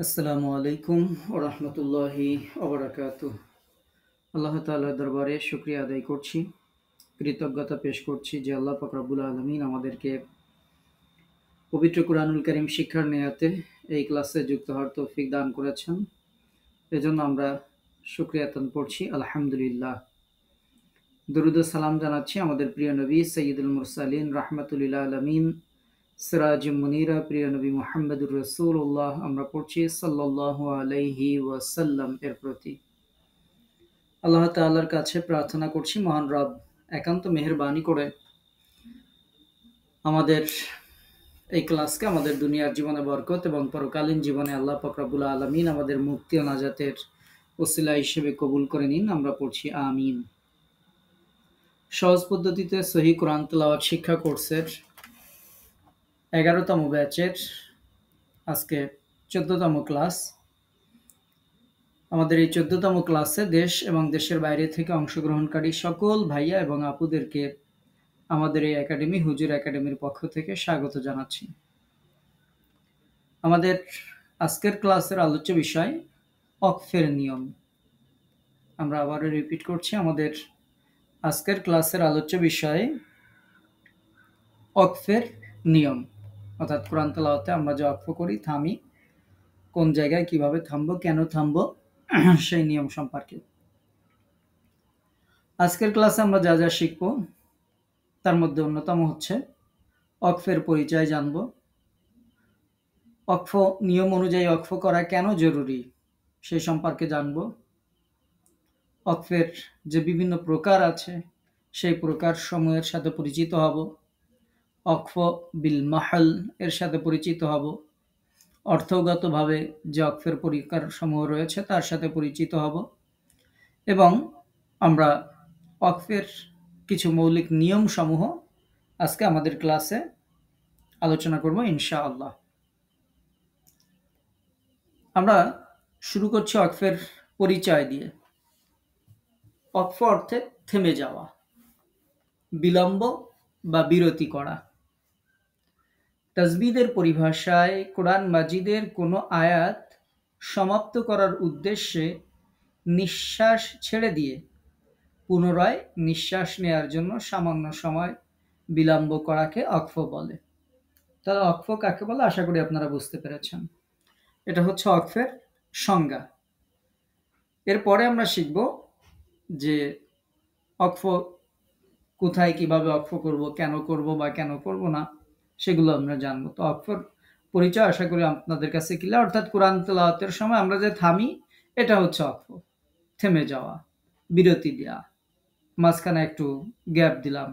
আসসালামু আলাইকুম ওয়া রাহমাতুল্লাহি ওয়া বারাকাতুহু। আল্লাহ তাআলার দরবারে শুকরিয়া আদায় করছি, কৃতজ্ঞতা পেশ করছি যে আল্লাহ পাক রব্বুল আলামিন আমাদেরকে পবিত্র কুরআনুল কারীম শিক্ষার নিয়তে এই ক্লাসে যুক্ত হওয়ার তৌফিক দান করেছেন। এজন্য আমরা শুকরিয়া আদান করছি আলহামদুলিল্লাহ। দরুদ ও সালাম জানাচ্ছি আমাদের প্রিয় নবী সাইয়্যিদুল মুরসালিন রাহমাতুল লিল আলামিন সিরাজুম মুনীরা প্রিয় নবী মুহাম্মদুর রাসূলুল্লাহ আমরা পড়ছি সাল্লাল্লাহু আলাইহি ওয়াসাল্লাম এর প্রতি। আল্লাহ তাআলার কাছে প্রার্থনা করছি মহান রব একান্ত মেহেরবানি করে আমাদের এই ক্লাসকে আমাদের দুনিয়ার জীবনে বরকত এবং পরকালীন জীবনে আল্লাহ পাক রব্বুল আলামিন আমাদের মুক্তি ও নাজাতের ওসিলা হিসেবে কবুল করে নিন। আমরা পড়ছি আমিন। সহজ পদ্ধতিতে সহিহ কোরআন তেলাওয়াত শিক্ষা কোর্সের 11তম ব্যাচের আজকে 14তম ক্লাস। আমাদের এই 14তম ক্লাসে দেশ এবং দেশের বাইরে থেকে অংশগ্রহণকারী সকল ভাইয়া এবং আপুদেরকে আমাদের এই একাডেমি হুজুর একাডেমির পক্ষ থেকে স্বাগত জানাচ্ছি। আমাদের আজকের ক্লাসের আলোচ্য বিষয় ওয়াকফের নিয়ম। আমরা আবারও রিপিট করছি, আমাদের আজকের ক্লাসের আলোচ্য বিষয় ওয়াকফের নিয়ম, অর্থাৎ কোরআন তেলাওয়াতে আমরা যে ওয়াকফ করি, থামি, কোন জায়গায় কিভাবে থামবো, কেন থামবো, সেই নিয়ম সম্পর্কে আজকের ক্লাসে আমরা যা যা শিখব তার মধ্যে অন্যতম হচ্ছে ওয়াকফের পরিচয় জানব, ওয়াকফ নিয়ম অনুযায়ী ওয়াকফ করা কেন জরুরি সেই সম্পর্কে জানব, ওয়াকফের যে বিভিন্ন প্রকার আছে সেই প্রকার সমূহের সাথে পরিচিত হব, ওয়াকফ বিল মাহাল এর সাথে পরিচিত হব, অর্থগতভাবে যে ওয়াকফের প্রকার সমূহ রয়েছে তার সাথে পরিচিত হব এবং আমরা ওয়াকফের কিছু মৌলিক নিয়ম সমূহ আজকে আমাদের ক্লাসে আলোচনা করব ইনশাআল্লাহ। আমরা শুরু করছি ওয়াকফের পরিচয় দিয়ে। ওয়াকফ অর্থে থেমে যাওয়া, বিলম্ব বা বিরতি করা। তাজবিদের পরিভাষায় কোরআন মাজিদের কোনো আয়াত সমাপ্ত করার উদ্দেশ্যে নিঃশ্বাস ছেড়ে দিয়ে পুনরায় নিঃশ্বাস নেয়ার জন্য সামান্য সময় বিলম্ব করাকে ওয়াকফ বলে। তাহলে ওয়াকফ কাকে বলে আশা করি আপনারা বুঝতে পেরেছেন। এটা হচ্ছে ওয়াকফের সংজ্ঞা। এরপরে আমরা শিখব যে ওয়াকফ কোথায় কিভাবে ওয়াকফ করব, কেন করব বা কেন করব না সেগুলো আমরা জানবো। তো ওয়াকফের পরিচয় আশা করি আপনাদের কাছে ক্লিয়ার, অর্থাৎ কোরআন তেলাওয়াতের সময় আমরা যে থামি এটা হচ্ছে ওয়াকফ, থেমে যাওয়া, বিরতি দেওয়া, মাঝখানে একটু গ্যাপ দিলাম,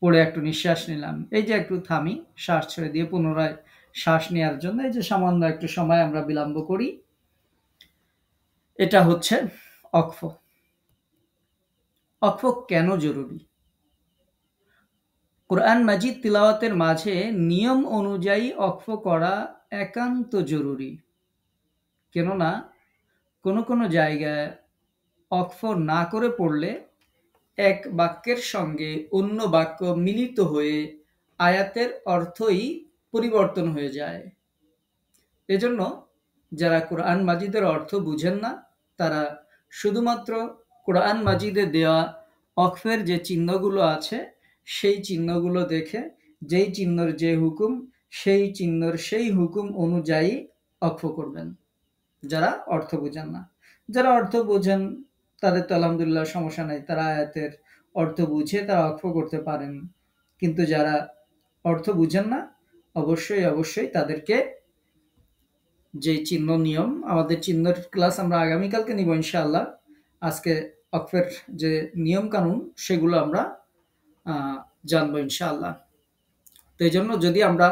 পড়ে একটু নিঃশ্বাস নিলাম, এই যে একটু থামি, শ্বাস ছেড়ে দিয়ে পুনরায় শ্বাস নেওয়ার জন্য এই যে সামান্য একটু সময় আমরা বিলম্ব করি, এটা হচ্ছে ওয়াকফ। ওয়াকফ কেন জরুরি? কোরআন মাজিদ তিলাওয়াতের মাঝে নিয়ম অনুযায়ী ওয়াকফ করা একান্ত জরুরি। কেননা কোনো কোনো জায়গায় ওয়াকফ না করে পড়লে এক বাক্যের সঙ্গে অন্য বাক্য মিলিত হয়ে আয়াতের অর্থই পরিবর্তন হয়ে যায়। এজন্য যারা কোরআন মাজিদের অর্থ বুঝেন না তারা শুধুমাত্র কোরআন মাজিদে দেওয়া ওয়াকফের যে চিহ্নগুলো আছে সেই চিহ্নগুলো দেখে যেই চিহ্নর যে হুকুম সেই চিহ্নর সেই হুকুম অনুযায়ী ওয়াকফ করবেন, যারা অর্থ বুঝেন না। যারা অর্থ বুঝেন তাদের তো আলহামদুলিল্লাহ সমস্যা নাই, তারা আয়াতের অর্থ বুঝে তারা ওয়াকফ করতে পারেন। কিন্তু যারা অর্থ বুঝেন না অবশ্যই তাদেরকে যে চিহ্ন নিয়ম, আমাদের চিহ্নের ক্লাস আমরা আগামীকালকে নিব ইনশাআল্লাহ। আজকে ওয়াকফের যে নিয়ম কানুন সেগুলো আমরা জানবো ইনশাআল্লাহ। তো এই জন্য যদি আমরা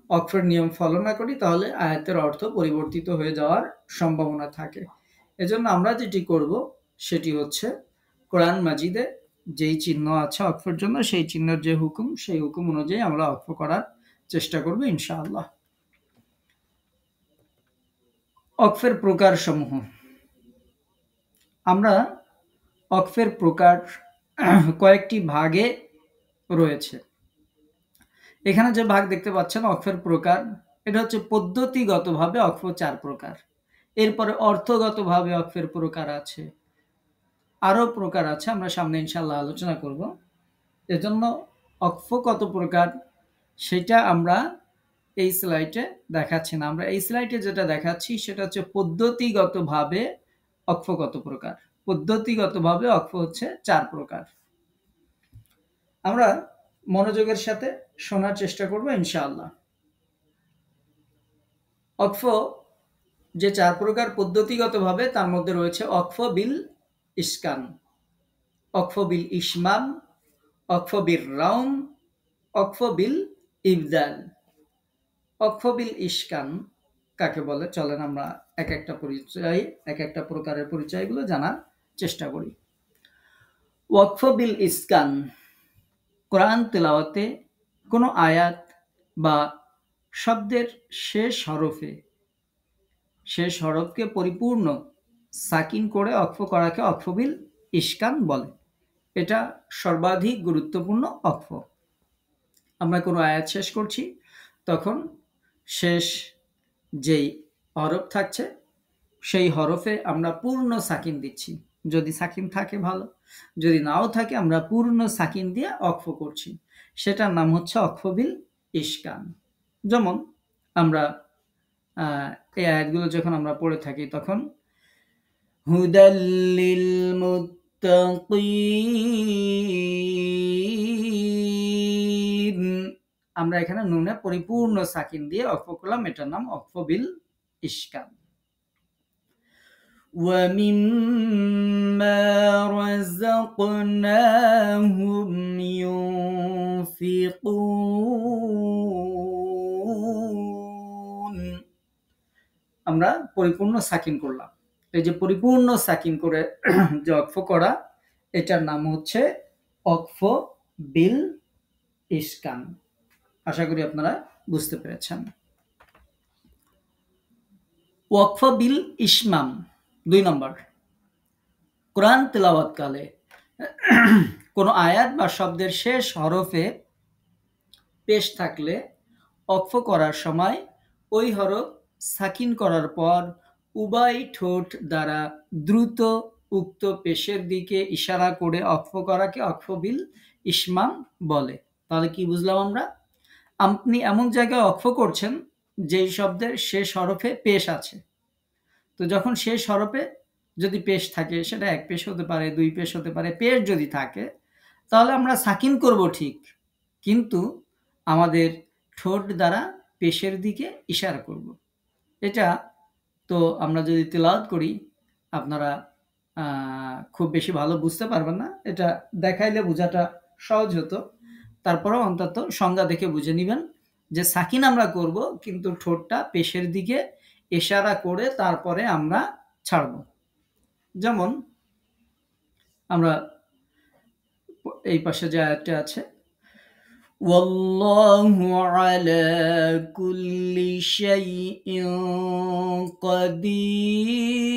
ওয়াকফের নিয়ম ফলো না করি তাহলে আয়াতের অর্থ পরিবর্তিত হয়ে যাওয়ার সম্ভাবনা থাকে। এজন্য আমরা যেটি করব সেটি হচ্ছে কোরআন মাজিদে যেই চিহ্ন আছে ওয়াকফের জন্য সেই চিহ্নের যে হুকুম সেই হুকুম অনুযায়ী আমরা ওয়াকফ করার চেষ্টা করব ইনশাআল্লাহ। ওয়াকফের প্রকার সমূহ। আমরা ওয়াকফের প্রকার কয়েকটি ভাগে রয়েছে। এখানে যে ভাগ দেখতে পাচ্ছেন ওয়াকফের প্রকার, এটা হচ্ছে পদ্ধতিগতভাবে ওয়াকফ 4 প্রকার। এরপরে অর্থগতভাবে অক্ফের প্রকার আছে, আরও প্রকার আছে, আমরা সামনে ইনশাল্লাহ আলোচনা করব। এজন্য অক্ফ কত প্রকার সেটা আমরা এই স্লাইডে দেখাচ্ছি না। আমরা এই স্লাইডে যেটা দেখাচ্ছি সেটা হচ্ছে পদ্ধতিগতভাবে অক্ফ কত প্রকার। পদ্ধতিগতভাবে অক্ফ হচ্ছে 4 প্রকার। আমরা মনোযোগের সাথে শোনার চেষ্টা করব ইনশাআল্লাহ। অক্ফ যে 4 প্রকার পদ্ধতিগতভাবে, তার মধ্যে রয়েছে অক্ফ বিল ইসকান, অক্ফ বিল ইসমাম, অক্ফ বিল রাউম, অক্ফ বিল ইবদাল। অক্ফ বিল ইসকান কাকে বলে চলেন আমরা এক একটা প্রকারের পরিচয়গুলো জানার চেষ্টা করি। ওয়াকফ বিল ইসকান, কোরআন তেলাওয়াতে কোনো আয়াত বা শব্দের শেষ হরফকে পরিপূর্ণ সাকিন করে অক্ফ করাকে অক্ফ বিল ইসকান বলে। এটা সর্বাধিক গুরুত্বপূর্ণ অক্ফ। আমরা কোনো আয়াত শেষ করছি, তখন শেষ যেই হরফ থাকছে সেই হরফে আমরা পূর্ণ সাকিন দিচ্ছি। যদি সাকিন থাকে ভালো, যদি নাও থাকে আমরা পূর্ণ সাকিন দিয়ে অক্ফ করছি। সেটার নাম হচ্ছে অক্ফ বিল ইসকান। যেমন আমরা এই আয়াতগুলো যখন আমরা পড়ে থাকি তখন হুদাল্লিল মুত্তাকিন, আমরা এখানে নুনে পরিপূর্ণ সাকিন দিয়ে অক্ফ করলাম, এটার নাম অক্ফ বিল ইসকান। وَمِمَّا رَزَقْنَاهُمْ يُنْفِقُونَ, আমরা পরিপূর্ণ সাকিন করলাম। এই যে পরিপূর্ণ সাকিন করে যে অক্ফ করা, এটার নাম হচ্ছে অক্ফ বিল ইসকান। আশা করি আপনারা বুঝতে পেরেছেন। ওয়াকফ বিল ইসমাম 2 নম্বর, কোরআন তেলাওয়াতকালে কোনো আয়াত বা শব্দের শেষ হরফে পেশ থাকলে অক্ফ করার সময় ওই হরফ সাকিন করার পর উভয় ঠোঁট দ্বারা দ্রুত উক্ত পেশের দিকে ইশারা করে অক্ফ করাকে অক্ফ বিল ইসমাম বলে। তাহলে কি বুঝলাম আমরা? আপনি এমন জায়গায় অক্ফ করছেন যেই শব্দের শেষ হরফে পেশ আছে। তো যখন শেষ হরফে যদি পেশ থাকে, সেটা 1 পেশ হতে পারে, 2 পেশ হতে পারে, পেশ যদি থাকে তাহলে আমরা সাকিন করব ঠিক, কিন্তু আমাদের ঠোঁট দ্বারা পেশের দিকে ইশারা করব। এটা তো আমরা যদি তেলাওয়াত করি আপনারা খুব বেশি ভালো বুঝতে পারবেন না, এটা দেখাইলে বোঝাটা সহজ হতো। তারপরেও অন্তত সংজ্ঞা দেখে বুঝে নেবেন যে সাকিন আমরা করব, কিন্তু ঠোঁটটা পেশের দিকে ইশারা করে তারপরে আমরা ছাড়ব। যেমন আমরা এই পাশে যে আয়াতটা আছে, ওয়াল্লাহু আলা কুল্লি শাইইন কাদির,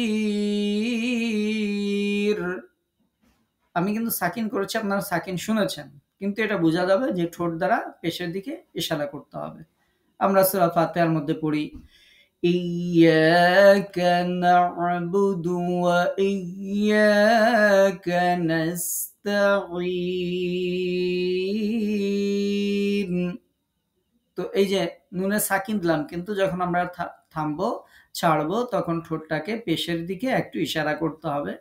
আমি কিন্তু সাকিন করেছি, আপনারা সাকিন শুনেছেন, কিন্তু এটা বোঝা যাবে যে ঠোঁট দ্বারা পেশের দিকে ইশারা করতে হবে। আমরা সূরা ফাতিহার মধ্যে পড়ি ইয়াকা না'বুদু ওয়া ইয়াকা নাস্তাঈন। তো এই যে নুনে সাকিন দিলাম, কিন্তু যখন আমরা থামবো, ছাড়বো, তখন ঠোঁটটাকে পেশের দিকে একটু ইশারা করতে হবে।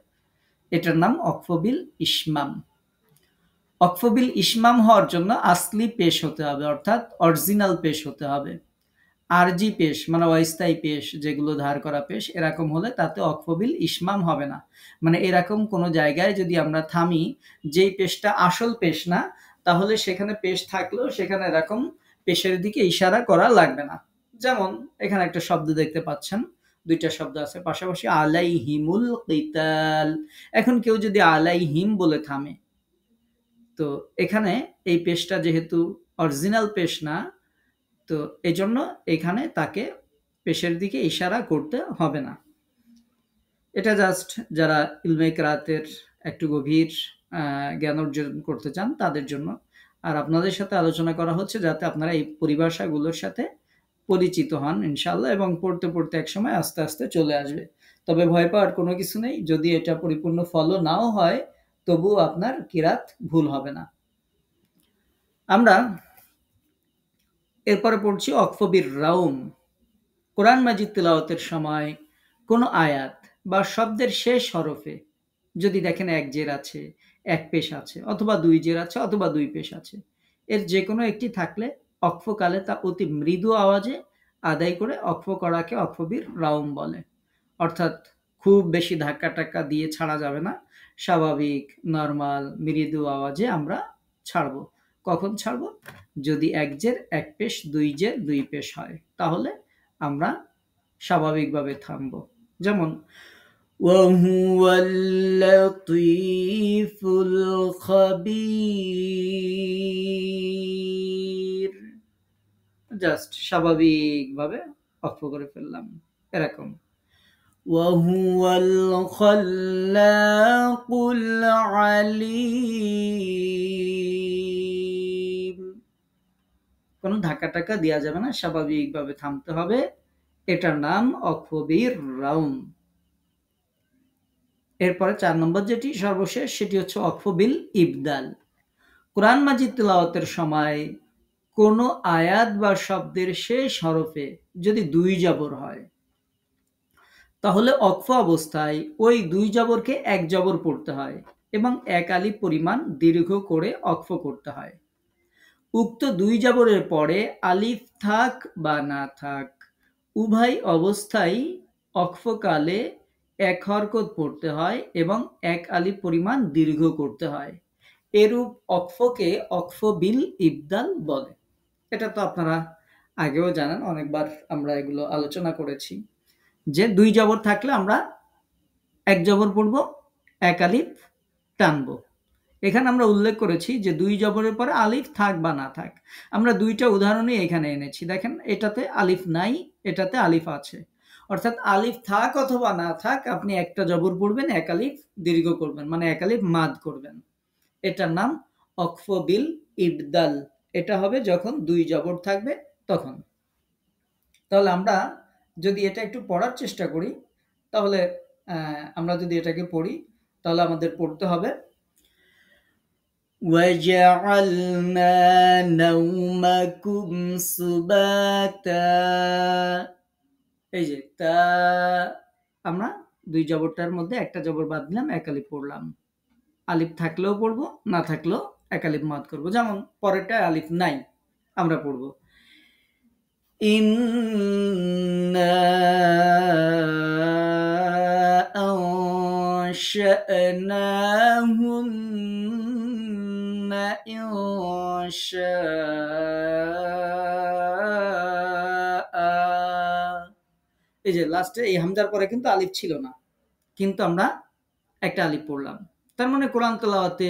এটার নাম অক্ফ বিল ইসমাম। অক্ফ বিল ইসমাম হওয়ার জন্য আসলি পেশ হতে হবে, অর্থাৎ অরিজিনাল পেশ হতে হবে। আরজি পেশ মানে অস্থায়ী পেশ, যেগুলো ধার করা পেশ, এরকম হলে তাতে অক্ফ বিল ইসমাম হবে না। মানে এরকম কোনো জায়গায় যদি আমরা থামি যেই পেশটা আসল পেশ না, তাহলে সেখানে পেশ থাকলেও সেখানে এরকম পেশের দিকে ইশারা করা লাগবে না। যেমন এখানে একটা শব্দ দেখতে পাচ্ছেন, 2টা শব্দ আছে পাশাপাশি, আলাইহিমুল কিতাল। এখন কেউ যদি আলাইহিম বলে থামে, তো এখানে এই পেশটা যেহেতু অরিজিনাল পেশ না, তো এজন্য এখানে তাকে পেশের দিকে ইশারা করতে হবে না। এটা জাস্ট যারা ইলমে কিরাতের একটু গভীর জ্ঞান অর্জন করতে চান তাদের জন্য। আর আপনাদের সাথে আলোচনা করা হচ্ছে যাতে আপনারা এই পরিভাষাগুলোর সাথে পরিচিত হন ইনশাআল্লাহ, এবং পড়তে পড়তে একসময় আস্তে আস্তে চলে আসবে। তবে ভয় পাওয়ার কোনো কিছু নেই। যদি এটা পরিপূর্ণ ফলো নাও হয়, তবুও আপনার কিরাত ভুল হবে না। আমরা এরপরে পড়ছি অক্ফ বির রাউম। কোরআন মাজিদ তেলাওয়াতের সময় কোনো আয়াত বা শব্দের শেষ হরফে যদি দেখেন এক জের আছে, এক পেশ আছে, অথবা দুই জের আছে, অথবা দুই পেশ আছে, এর যে কোনো একটি থাকলে অক্ফকালে তা অতি মৃদু আওয়াজে আদায় করে অক্ফ করাকে অক্ফবির রাউম বলে। অর্থাৎ খুব বেশি ধাক্কা টাক্কা দিয়ে ছাড়া যাবে না, স্বাভাবিক নর্মাল মৃদু আওয়াজে আমরা ছাড়ব। কখন ছাড়ব? যদি এক জের এক পেশ, দুই জের দুই পেশ হয়, তাহলে আমরা স্বাভাবিকভাবে থামব। যেমন ওয়াহুয়াল লাতীফুল খাবীর, জাস্ট স্বাভাবিকভাবে অক্ষ করে ফেললাম এরকম। ওয়াহুয়াল খাল্লাকুল আলীম, কোনো ধাক্কা টাক্কা দেওয়া যাবে না, স্বাভাবিকভাবে থামতে হবে। এটার নাম অক্ফবির রাউম। এরপরে 4 নম্বর যেটি সর্বশেষ, সেটি হচ্ছে অক্ফবিল ইবদাল। কোরআন মাজিদ তেলাওয়াতের সময় কোনো আয়াত বা শব্দের শেষ হরফে যদি দুই জবর হয়, তাহলে অক্ফ অবস্থায় ওই দুই জবরকে এক জবর পড়তে হয় এবং এক আলিফ পরিমাণ দীর্ঘ করে অক্ফ করতে হয়। উক্ত দুই জবরের পরে আলিফ থাক বা না থাক, উভয় অবস্থায় অক্ফকালে এক হরকত পড়তে হয় এবং এক আলিফ পরিমাণ দীর্ঘ করতে হয়। এরূপ অক্ফকে অক্ফ বিল ইবদাল বলে। এটা তো আপনারা আগেও জানেন, অনেকবার আমরা এগুলো আলোচনা করেছি যে দুই জবর থাকলে আমরা এক জবর পড়ব, এক আলিফ টানব। এখানে আমরা উল্লেখ করেছি যে দুই জবরের পরে আলিফ থাক বা না থাক। আমরা দুইটা উদাহরণই এখানে এনেছি। দেখেন, এটাতে আলিফ নাই, এটাতে আলিফ আছে। অর্থাৎ আলিফ থাক অথবা না থাক, আপনি একটা জবর পড়বেন, এক আলিফ দীর্ঘ করবেন, মানে এক আলিফ মাদ করবেন। এটার নাম অক্ফ বিল ইবদাল। এটা হবে যখন দুই জবর থাকবে তখন। তাহলে আমরা যদি এটা একটু পড়ার চেষ্টা করি, তাহলে আমরা যদি এটাকে পড়ি, তাহলে আমাদের পড়তে হবে وَجَعَلْنَا نَوْمَكُمْ سُبَاتًا। এই যে তা, আমরা দুই জবরটার মধ্যে একটা জবর বাদ দিলাম, এক আলিফ পড়লাম। আলিফ থাকলেও পড়বো, না থাকলেও এক আলিফ মাদ করবো। যেমন পরেরটায় আলিফ নাই, আমরা পড়বো ইন্না আনশা'নাহুন্না ইনশাআ। এই যে লাস্টে এই হামজার পরে কিন্তু আলিফ ছিল না, কিন্তু আমরা একটা আলিফ পড়লাম। তার মানে কোরআন তেলাওয়াতে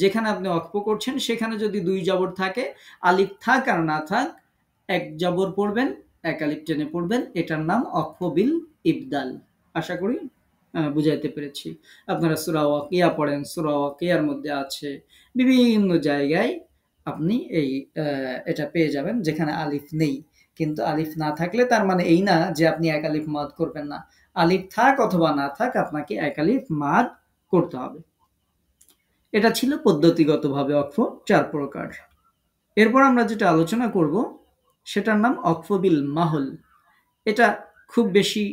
যেখানে আপনি ওয়াকফ করছেন, সেখানে যদি দুই জবর থাকে, আলিফ থাক আর না থাক, এক জবর পড়বেন, এক আলিফ টেনে পড়বেন। এটার নাম ওয়াকফ বিল ইবদাল। আশা করি বুঝাইতে পেরেছি। আপনারা সূরা ওয়াকিয়া পড়েন, সূরা ওয়াকিয়ার মধ্যে আছে বিভিন্ন জায়গায় আপনি এই এটা পেয়ে যাবেন যেখানে আলিফ নেই। কিন্তু আলিফ না থাকলে তার মানে এই না যে আপনি এক আলিফ মাদ করবেন না। আলিফ থাক অথবা না থাক, আপনাকে এক আলিফ মাদ করতে হবে। এটা ছিল পদ্ধতিগতভাবে ওয়াকফ 4 প্রকার। এরপর আমরা যেটা আলোচনা করব, সেটার নাম ওয়াকফ বিল মাহল। এটা খুব বেশি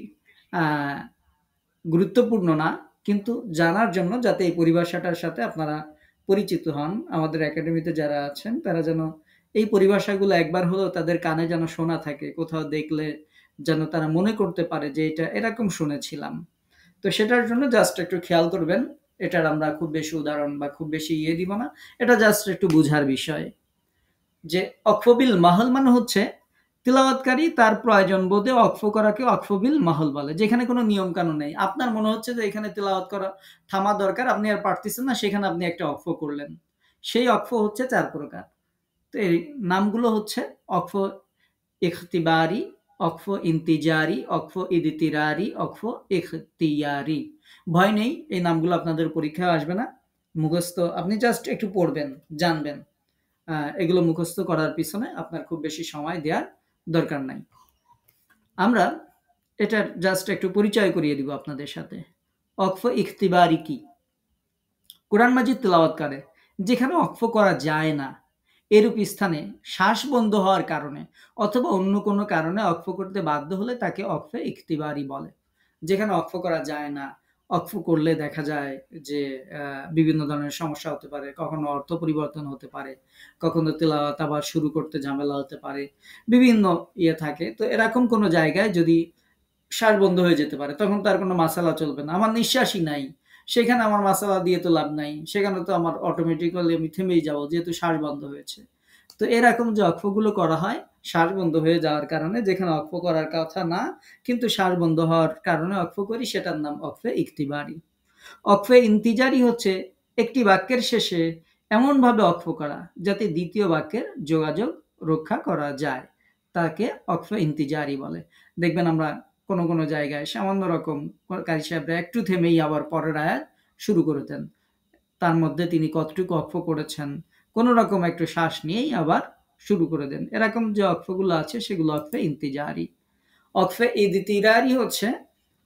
গুরুত্বপূর্ণ না, কিন্তু জানার জন্য, যাতে এই পরিভাষাটার সাথে আপনারা পরিচিত হন। আমাদের একাডেমিতে যারা আছেন তারা যেন এই পরিভাষাগুলো একবার হলেও তাদের কানে যেন শোনা থাকে, কোথাও দেখলে যেন তারা মনে করতে পারে যে এটা এরকম শুনেছিলাম। তো সেটার জন্য জাস্ট একটু খেয়াল করবেন। এটার আমরা খুব বেশি উদাহরণ বা খুব বেশি দিব না, এটা জাস্ট একটু বুঝার বিষয়। যে ওয়াকফ বিল মাহল মানে হচ্ছে তিলাওয়াতকারী তার প্রয়োজন বোধে ওয়াকফ করাকে ওয়াকফ বিল মাহল বলে, যেখানে কোনো নিয়ম কানুন নেই। আপনার মনে হচ্ছে যে এখানে তিলাওয়াত করা থামা দরকার, আপনি আর পারতেছেন না, সেখানে আপনি একটা ওয়াকফ করলেন। সেই ওয়াকফ হচ্ছে 4 প্রকার। তো এই নামগুলো হচ্ছে ওয়াকফ ইখতিবারি, ওয়াকফ ইন্তিজারি, ওয়াকফ ইদতিরারি, ওয়াকফ ইখতিয়ারি। ভয় নেই, এই নামগুলো আপনাদের পরীক্ষায় আসবে না, মুখস্থ আপনি জাস্ট একটু পড়বেন, জানবেন। এগুলো মুখস্থ করার পিছনে আপনার খুব বেশি সময় দেওয়ার দরকার নাই। আমরা এটার জাস্ট একটু পরিচয় করিয়ে দিব আপনাদের সাথে। ওয়াকফ ইখতিবারি কি? কোরআন মাজিদ তেলাওয়াতকালে যেখানে ওয়াকফ করা যায় না, এরূপ স্থানে শ্বাস বন্ধ হওয়ার কারণে অথবা অন্য কোনো কারণে ওয়াকফ করতে বাধ্য হলে তাকে ওয়াকফে ইখতিবারি বলে। যেখানে ওয়াকফ করা যায় না, ওয়াকফ করলে দেখা যায় যে বিভিন্ন ধরনের সমস্যা হতে পারে, কখনো অর্থ পরিবর্তন হতে পারে, কখনো তেলাওয়াত আবার শুরু করতে ঝামেলা হতে পারে, বিভিন্ন থাকে। তো এরকম কোনো জায়গায় যদি শ্বাস বন্ধ হয়ে যেতে পারে, তখন তার কোনো মাসালা চলবে না। আমার নিঃশ্বাসই নাই, সেখানে আমার মাসালা দিয়ে তো লাভ নাই, সেখানে তো আমার অটোমেটিক্যালি আমি থেমেই যাবো, যেহেতু শ্বাস বন্ধ হয়েছে। তো এরকম যে অক্ফগুলো করা হয় শ্বাস বন্ধ হয়ে যাওয়ার কারণে, যেখানে অক্ফ করার কথা না কিন্তু শ্বাস বন্ধ হওয়ার কারণে অক্ফ করি, সেটার নাম অক্ফে ইখতিবারি। অক্ফে ইন্তিজারি হচ্ছে একটি বাক্যের শেষে এমনভাবে অক্ফ করা যাতে দ্বিতীয় বাক্যের যোগাযোগ রক্ষা করা যায়, তাকে অক্ফে ইন্তিজারি বলে। দেখবেন আমরা কোনো কোনো জায়গায় সামান্য রকম কারি সাহেবরা একটু থেমেই আবার পরের আয়াত শুরু করে দেন, তার মধ্যে তিনি কতটুকু অক্ফ করেছেন কোনো রকম একটু শ্বাস নিয়েই আবার শুরু করে দেন। এরকম যে অক্ফগুলো আছে সেগুলো অক্ফে ইন্তিজারি। অক্ফে ইদতিরারি হচ্ছে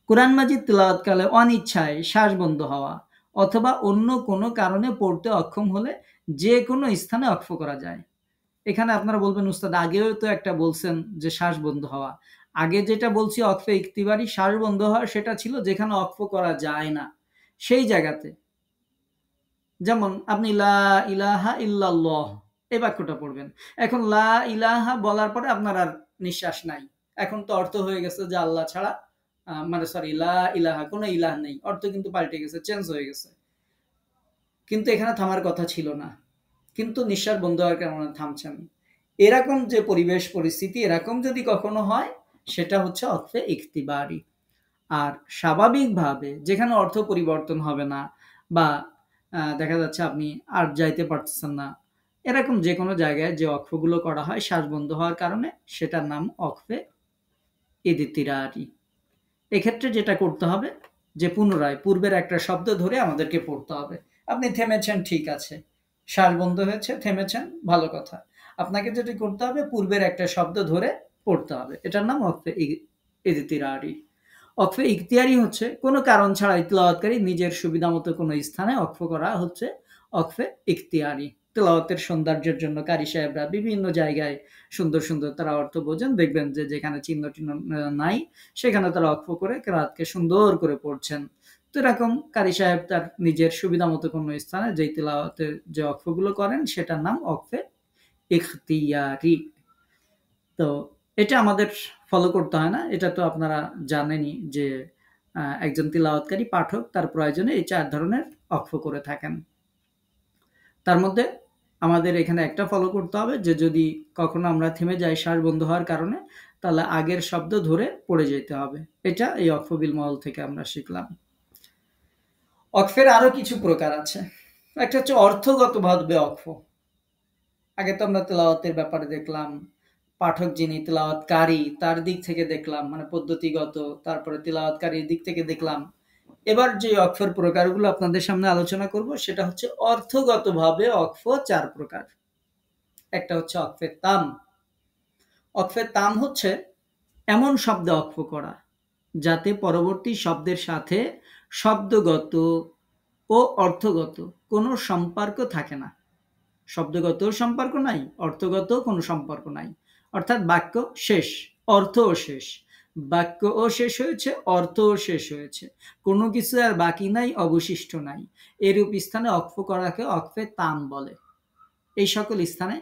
কোরআন মাজিদ তিলাওয়াতকালে অনিচ্ছায় শ্বাস বন্ধ হওয়া অথবা অন্য কোনো কারণে পড়তে অক্ষম হলে যে কোনো স্থানে অক্ফ করা যায়। এখানে আপনারা বলবেন উস্তাদ আগেও তো একটা বলছেন যে শ্বাস বন্ধ হওয়া। আগে যেটা বলছি অক্ফে ইখতিবারি শ্বাস বন্ধ হওয়া, সেটা ছিল যেখানে অক্ফ করা যায় না সেই জায়গাতে। যেমন আপনি লা ইলাহা ইল্লাল্লাহ এই বাক্যটা পড়বেন, এখন লা ইলাহা বলার পরে আপনার আর নিঃশ্বাস নাই, এখন তো অর্থ হয়ে গেছে যে আল্লাহ ছাড়া মানে সরি লা ইলাহা কোনো ইলাহ নেই, অর্থ কিন্তু পাল্টে গেছে, চেঞ্জ হয়ে গেছে। কিন্তু এখানে থামার কথা ছিল না, কিন্তু নিঃশ্বাস বন্ধ হওয়ার কারণে থামছেন। এরকম যে পরিবেশ পরিস্থিতি এরকম যদি কখনো হয়, সেটা হচ্ছে অর্থে ইখতিবারি। আর স্বাভাবিকভাবে যেখানে অর্থ পরিবর্তন হবে না বা দেখা যাচ্ছে আপনি আর যাইতে পারতেছেন না, এরকম যে কোনো জায়গায় যে অক্ষগুলো করা হয় শ্বাস বন্ধ হওয়ার কারণে, সেটার নাম অক্ফে ইদতিরারি। এক্ষেত্রে যেটা করতে হবে যে পুনরায় পূর্বের একটা শব্দ ধরে আমাদেরকে পড়তে হবে। আপনি থেমেছেন, ঠিক আছে, শ্বাস বন্ধ হয়েছে, থেমেছেন, ভালো কথা। আপনাকে যেটি করতে হবে পূর্বের একটা শব্দ ধরে পড়তে হবে, এটার নাম অক্ফে ইদতিরারি। অক্ফে ইখতিয়ারি হচ্ছে কোনো কারণ ছাড়াই তেলাওয়াতকারী নিজের সুবিধা মতো কোনো স্থানে অক্ফ করা হচ্ছে অক্ফে ইখতিয়ারি। তেলাওয়াতের সৌন্দর্যের জন্য কারি সাহেবরা বিভিন্ন জায়গায় সুন্দর সুন্দর তারা অর্থ বোঝেন, দেখবেন যে যেখানে চিহ্ন টিহ্ন নাই সেখানে তারা অক্ফ করে কেরাতকে সুন্দর করে পড়ছেন। তো এরকম কারি সাহেব তার নিজের সুবিধা মতো কোনো স্থানে যেই তেলাওয়াতের যে অক্ফগুলো করেন সেটার নাম অক্ফে ইখতিয়ারি। তো এটা আমাদের ফলো করতে হয় না, এটা তো আপনারা জানেনই যে একজন তিলাওয়াতকারী পাঠক তার প্রয়োজনে এই 4 ধরনের অক্ফ করে থাকেন। তার মধ্যে আমাদের এখানে একটা ফলো করতে হবে যে যদি কখনো আমরা থেমে যাই শ্বাস বন্ধ হওয়ার কারণে, তাহলে আগের শব্দ ধরে পড়ে যেতে হবে। এটা এই অক্ফ বিল মল থেকে আমরা শিখলাম। অক্ফের আরো কিছু প্রকার আছে। একটা হচ্ছে অর্থগতভাবে অক্ফ। আগে তো আমরা তেলাওয়াতের ব্যাপারে দেখলাম, পাঠক যিনি তেলাওয়াতকারী তার দিক থেকে দেখলাম, মানে পদ্ধতিগত, তারপরে তেলাওয়াতকারীর দিক থেকে দেখলাম। এবার যে অক্ফের প্রকারগুলো আপনাদের সামনে আলোচনা করব সেটা হচ্ছে অর্থগতভাবে অক্ফ 4 প্রকার। একটা হচ্ছে অক্ফে তাম। অক্ফে তাম হচ্ছে এমন শব্দে অক্ফ করা যাতে পরবর্তী শব্দের সাথে শব্দগত ও অর্থগত কোনো সম্পর্ক থাকে না। শব্দগত সম্পর্ক নাই, অর্থগত কোনো সম্পর্ক নাই, অর্থাৎ বাক্য শেষ, অর্থও শেষ, বাক্যও শেষ হয়েছে, অর্থও শেষ হয়েছে, কোনো কিছু আর বাকি নাই, অবশিষ্ট নাই। এরূপ স্থানে অক্ফ করাকে অক্ফে তাম বলে। এই সকল স্থানে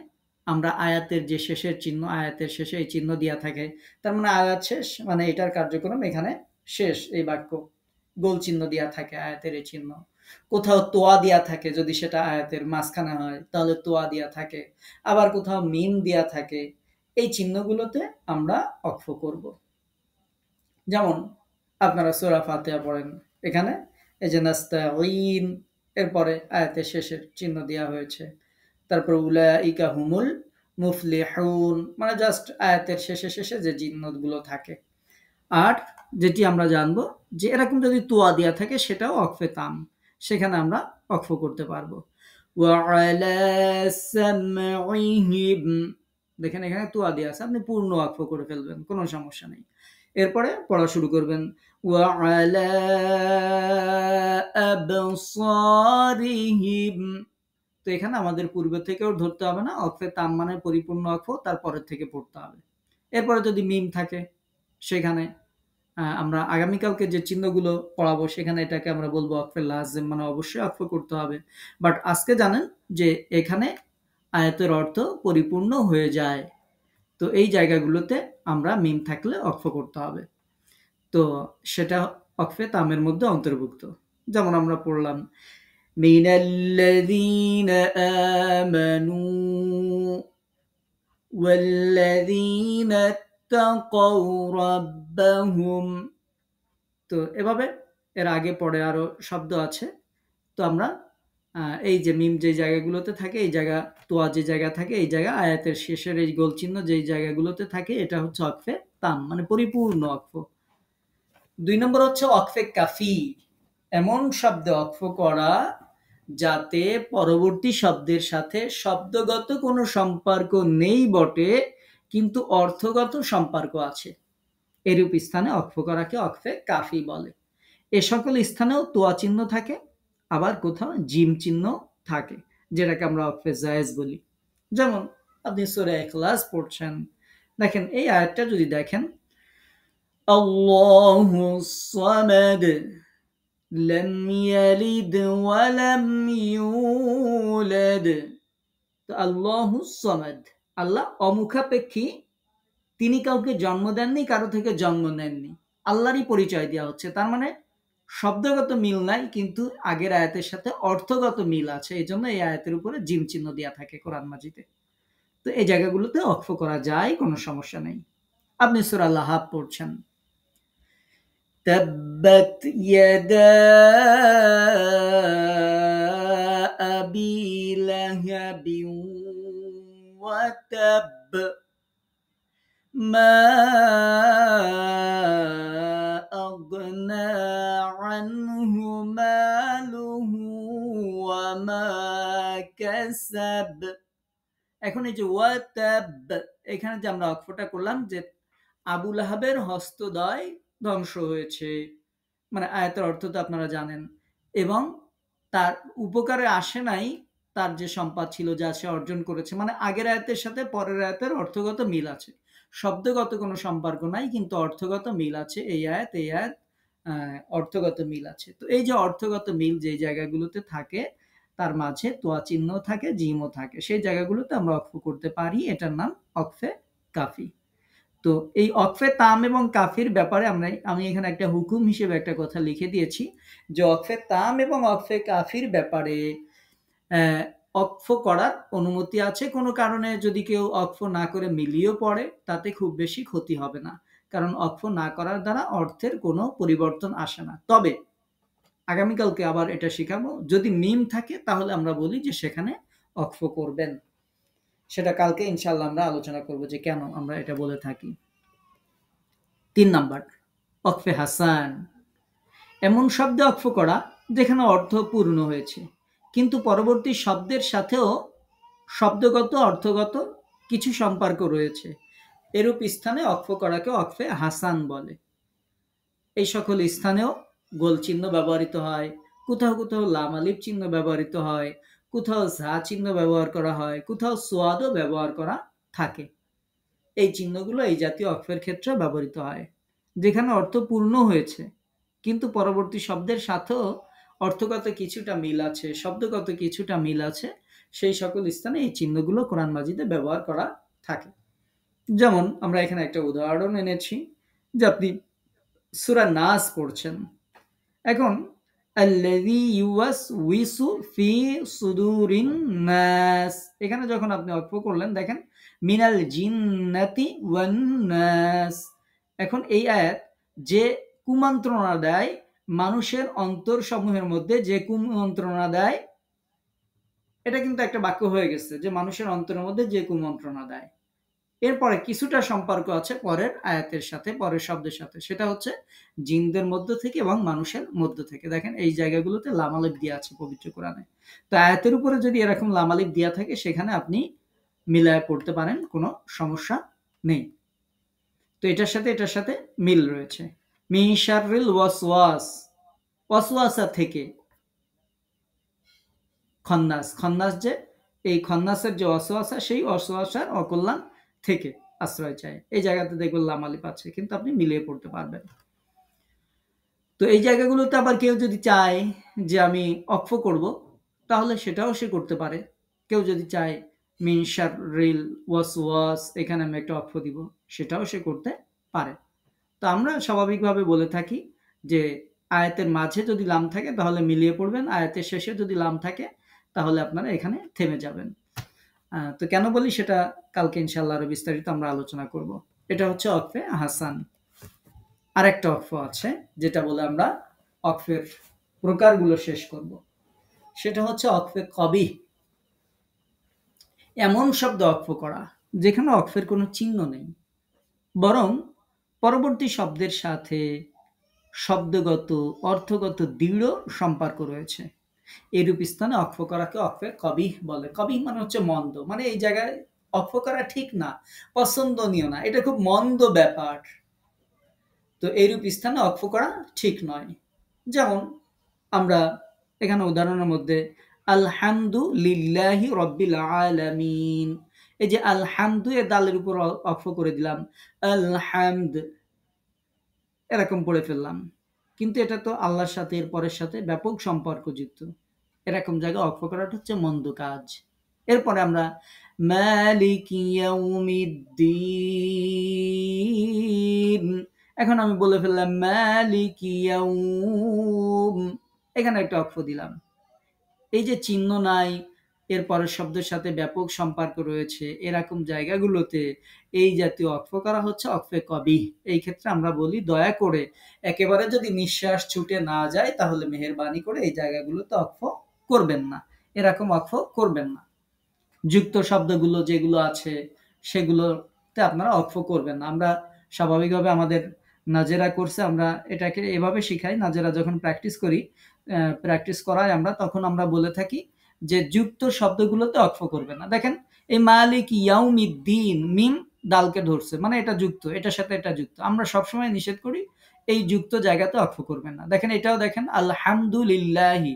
আমরা আয়াতের যে শেষের চিহ্ন, আয়াতের শেষে এই চিহ্ন দেওয়া থাকে, তার মানে আয়াত শেষ, মানে এটার কার্যক্রম এখানে শেষ, এই বাক্য গোল চিহ্ন দেওয়া থাকে আয়াতের এই চিহ্ন। কোথাও তোয়া দেওয়া থাকে, যদি সেটা আয়াতের মাঝখানে হয় তাহলে তোয়া দেওয়া থাকে, আবার কোথাও মিম দেওয়া থাকে। এই চিহ্নগুলোতে আমরা অক্ফ করব। যেমন আপনারা সূরা ফাতিহা পড়েন, এখানে এই যে নাস্তাঈন এরপরে আয়াতের শেষের চিহ্ন দেওয়া হয়েছে। তারপর উলাইকা হুমুল মুফলিহুন, মানে জাস্ট আয়াতের শেষে শেষে যে চিহ্নগুলো থাকে। আর যেটি আমরা জানবো যে এরকম যদি তোয়া দেওয়া থাকে সেটাও অক্ফে তাম, সেখানে আমরা অক্ফ করতে পারবো। ওয়ালা সামঈহিম, দেখেন এখানে তুয়া দেয়া আছে, আপনি পূর্ণ ওয়াকফ করে ফেলবেন, কোনো সমস্যা নেই। এরপরে পড়া শুরু করবেন। ওয়ালা আবসারিহিম। তো এখানে আমাদের পূর্বে থেকেও ধরতে হবে না, ওয়াকফে তাম মানে পরিপূর্ণ ওয়াকফ, তারপরের থেকে পড়তে হবে। এরপরে যদি মিম থাকে সেখানে আমরা আগামীকালকে যে চিহ্নগুলো পড়াবো সেখানে এটাকে আমরা বলবো ওয়াকফে লাজিম, মানে অবশ্যই ওয়াকফ করতে হবে। বাট আজকে জানেন যে এখানে আয়াতের অর্থ পরিপূর্ণ হয়ে যায়, তো এই জায়গাগুলোতে আমরা মিম থাকলে ওয়াকফ করতে হবে। তো সেটা ওয়াকফে তামের মধ্যে অন্তর্ভুক্ত। যেমন আমরা পড়লাম মিনাল্লাযীনা আমানু ওয়াল্লাযীনা ইত্তাকাউ রাব্বাহুম। তো এভাবে এর আগে পরে আরো শব্দ আছে। তো আমরা এই যে মিম যে জায়গাগুলোতে থাকে, এই জায়গা তোয়া যে জায়গা থাকে, এই জায়গা আয়াতের শেষের এই গোল চিহ্ন যেই জায়গাগুলোতে থাকে, এটা হচ্ছে ওয়াকফে তাম মানে পরিপূর্ণ ওয়াকফ। ২ নম্বর হচ্ছে ওয়াকফে কাফি, এমন শব্দে ওয়াকফ করা যাতে পরবর্তী শব্দের সাথে শব্দগত কোনো সম্পর্ক নেই বটে, কিন্তু অর্থগত সম্পর্ক আছে। এরূপ স্থানে ওয়াকফ করাকে ওয়াকফে কাফি বলে। এ সকল স্থানেও তোয়া চিহ্ন থাকে, আবার কোথাও জিম চিহ্ন থাকে, যেটাকে আমরা ওয়াকফে জায়েজ বলি। যেমন আপনি সূরা ইখলাস পড়ছেন, দেখেন এই আয়াতটা যদি দেখেন, আল্লাহুস সামাদ লাম ইয়ালিদ ওয়া লাম ইউলাদ। তো আল্লাহুস সামাদ, আল্লাহ অমুখাপেক্ষী, তিনি কাউকে জন্ম দেননি, কারো থেকে জন্ম নেননি, আল্লাহরই পরিচয় দেওয়া হচ্ছে। তার মানে শব্দগত মিল নাই, কিন্তু আগের আয়াতের সাথে অর্থগত মিল আছে, এই জন্য এই আয়াতের উপরে জিম চিহ্ন দেওয়া থাকে কোরআন মাজিদে। তো এই জায়গাগুলোতে ওয়াকফ করা যায়, কোনো সমস্যা নেই। আপনি সূরা লাহাব পড়ছেন, তাব্বাত ইয়াদা আবি লাহাবিন ওয়া তাব মা আগনা আনহু মালুহু ওয়া মা কাসাব। এখন এই যে ওয়াতাব, এখানে যে আমরা ওয়াকফটা করলাম যে আবু লাহাবের হস্তদ্বয় ধ্বংস হয়েছে, মানে আয়াতের অর্থ তো আপনারা জানেন, এবং তার উপকারে আসে নাই তার যে সম্পদ ছিল যা সে অর্জন করেছে, মানে আগের আয়াতের সাথে পরের আয়াতের অর্থগত মিল আছে, শব্দগত কোনো সম্পর্ক নাই, কিন্তু অর্থগত মিল আছে। এই আয়াত অর্থগত মিল আছে। তো এই যে অর্থগত মিল যে জায়গাগুলোতে থাকে, তার মাঝে তোয়া চিহ্ন থাকে, জিমও থাকে, সেই জায়গাগুলোতে আমরা ওয়াকফ করতে পারি, এটার নাম ওয়াকফে কাফি। তো এই ওয়াকফে তাম এবং কাফির ব্যাপারে আমি এখানে একটা হুকুম হিসেবে একটা কথা লিখে দিয়েছি, যে ওয়াকফে তাম এবং ওয়াকফে কাফির ব্যাপারে ওয়াকফ করার অনুমতি আছে। কোনো কারণে যদি কেউ ওয়াকফ না করে মিলিয়েও পড়ে, তাতে খুব বেশি ক্ষতি হবে না, কারণ ওয়াকফ না করার দ্বারা অর্থের কোনো পরিবর্তন আসে না। তবে আগামীকালকে আবার এটা শিখাবো, যদি মিম থাকে তাহলে আমরা বলি যে সেখানে ওয়াকফ করবেন, সেটা কালকে ইনশাআল্লাহ আমরা আলোচনা করব যে কেন আমরা এটা বলে থাকি। ৩ নাম্বার ওয়াকফে হাসান, এমন শব্দে ওয়াকফ করা যেখানে অর্থ পূর্ণ হয়েছে, কিন্তু পরবর্তী শব্দের সাথেও শব্দগত অর্থগত কিছু সম্পর্ক রয়েছে, এরূপ স্থানে ওয়াকফ করাকে ওয়াকফে হাসান বলে। এই সকল স্থানেও গোল চিহ্ন ব্যবহৃত হয়, কোথাও কোথাও লাম আলিফ চিহ্ন ব্যবহৃত হয়, কোথাও ঝা চিহ্ন ব্যবহার করা হয়, কোথাও সোয়াদও ব্যবহার করা থাকে। এই চিহ্নগুলো এই জাতীয় ওয়াকফের ক্ষেত্রে ব্যবহৃত হয়, যেখানে অর্থ পূর্ণ হয়েছে কিন্তু পরবর্তী শব্দের সাথেও অর্থগত কিছুটা মিল আছে, শব্দগত কিছুটা মিল আছে, সেই সকল স্থানে এই চিহ্নগুলো কোরআন মাজিদে ব্যবহার করা থাকে। যেমন আমরা এখানে একটা উদাহরণ এনেছি, যে আপনি সূরা নাস পড়ছেন, এখন আল্লাযী ইউওয়াসউইসু ফি সুদুরিন নাস, এখানে যখন আপনি ওয়াকফ করলেন, দেখেন মিনাল জিন্নাতি ওয়ান নাস। এখন এই আয়াত যে কুমন্ত্রণা দেয়, মানুষের অন্তর সমূহের মধ্যে যে কুমন্ত্রণা দেয়, এটা কিন্তু একটা বাক্য হয়ে গেছে যে মানুষের অন্তরের মধ্যে যে কুমন্ত্রণা দেয়। এরপরে কিছুটা সম্পর্ক আছে পরের আয়াতের সাথে, পরের শব্দের সাথে, সেটা হচ্ছে জিনদের মধ্য থেকে এবং মানুষের মধ্য থেকে। দেখেন এই জায়গাগুলোতে লাম আলিফ দেওয়া আছে পবিত্র কোরআনে। তো আয়াতের উপরে যদি এরকম লাম আলিফ দেওয়া থাকে, সেখানে আপনি মিলায় পড়তে পারেন, কোনো সমস্যা নেই। তো এটার সাথে মিল রয়েছে। মিন শাররিল ওয়াসওয়াস, ওয়াসওয়াসা থেকে, খন্নাস, খন্নাস যে এই খন্নাসের যে ওয়াসওয়াসা, সেই ওয়াসওয়াসার অকল্যাণ থেকে আশ্রয় চায়। এই জায়গাতে দেখবেন লাম আলিফ আছে, কিন্তু আপনি মিলিয়ে পড়তে পারবেন। তো এই জায়গাগুলোতে আবার কেউ যদি চায় যে আমি অক্ফ করব, তাহলে সেটাও সে করতে পারে। কেউ যদি চায় মিন শাররিল ওয়াসওয়াস, এখানে আমি একটা অক্ফ দিব, সেটাও সে করতে পারে। তো আমরা স্বাভাবিকভাবে বলে থাকি যে আয়াতের মাঝে যদি লাম থাকে তাহলে মিলিয়ে পড়বেন, আয়াতের শেষে যদি লাম থাকে তাহলে আপনারা এখানে থেমে যাবেন। তো কেন বলি সেটা কালকে ইনশাআল্লাহ আরো বিস্তারিত আমরা আলোচনা করব। এটা হচ্ছে ওয়াকফে হাসান। আরেকটা ওয়াকফ আছে যেটা বলে আমরা ওয়াকফের প্রকারগুলো শেষ করব, সেটা হচ্ছে ওয়াকফে কবিহ। এমন শব্দ ওয়াকফ করা যেখানে ওয়াকফের কোনো চিহ্ন নেই, বরং পরবর্তী শব্দের সাথে শব্দগত অর্থগত দৃঢ় সম্পর্ক রয়েছে। এইরূপ স্থানে ওয়াকফ করাকে ওয়াকফে কবিহ বলে। কবিহ মানে হচ্ছে মন্দ, মানে এই জায়গায় ওয়াকফ করা ঠিক না, পছন্দনীয় না, এটা খুব মন্দ ব্যাপার। তো এইরূপ স্থানে ওয়াকফ করা ঠিক নয়। যেমন আমরা এখানে উদাহরণের মধ্যে আলহামদুলিল্লাহি রব্বিল আলামিন, এই যে আলহামদু এর দালের উপর ওয়াকফ করে দিলাম, আলহামদ এরকম পড়ে ফেললাম, কিন্তু এটা তো আল্লাহর সাথে এর পরের সাথে ব্যাপক সম্পর্কযুক্ত। এরকম জায়গায় ওয়াকফ করাটা হচ্ছে মন্দ কাজ। এরপরে আমরা মালিকি ইয়াউমিদ্দিন, এখন আমি বলে ফেললাম মালিকি ইয়াউম, এখানে একটা ওয়াকফ দিলাম। এই যে চিহ্ন নাই, এর পরের শব্দের সাথে ব্যাপক সম্পর্ক রয়েছে, এরকম জায়গাগুলোতে এই জাতীয় ওয়াকফ করা হচ্ছে ওয়াকফে কবিহ। এই ক্ষেত্রে আমরা বলি দয়া করে একেবারে যদি নিঃশ্বাস ছুটে না যায় তাহলে মেহেরবানি করে এই জায়গাগুলোতে ওয়াকফ করবেন না, এরকম ওয়াকফ করবেন না। যুক্ত শব্দগুলো যেগুলো আছে সেগুলোতে আপনারা ওয়াকফ করবেন না। আমরা স্বাভাবিকভাবে আমাদের নাজেরা কোর্সে আমরা এটাকে এভাবে শিখাই, নাজেরা যখন প্র্যাকটিস করাই আমরা, তখন আমরা বলে থাকি যে যুক্ত শব্দগুলোতে ওয়াকফ করবেন না। দেখেন এই মালিক ইয়াউমিদ্দিন, মিম দালকে ধরছে, মানে এটা যুক্ত, এটার সাথে এটা যুক্ত। আমরা সবসময় নিষেধ করি এই যুক্ত জায়গাতে ওয়াকফ করবেন না। দেখেন এটাও দেখেন আলহামদুলিল্লাহি,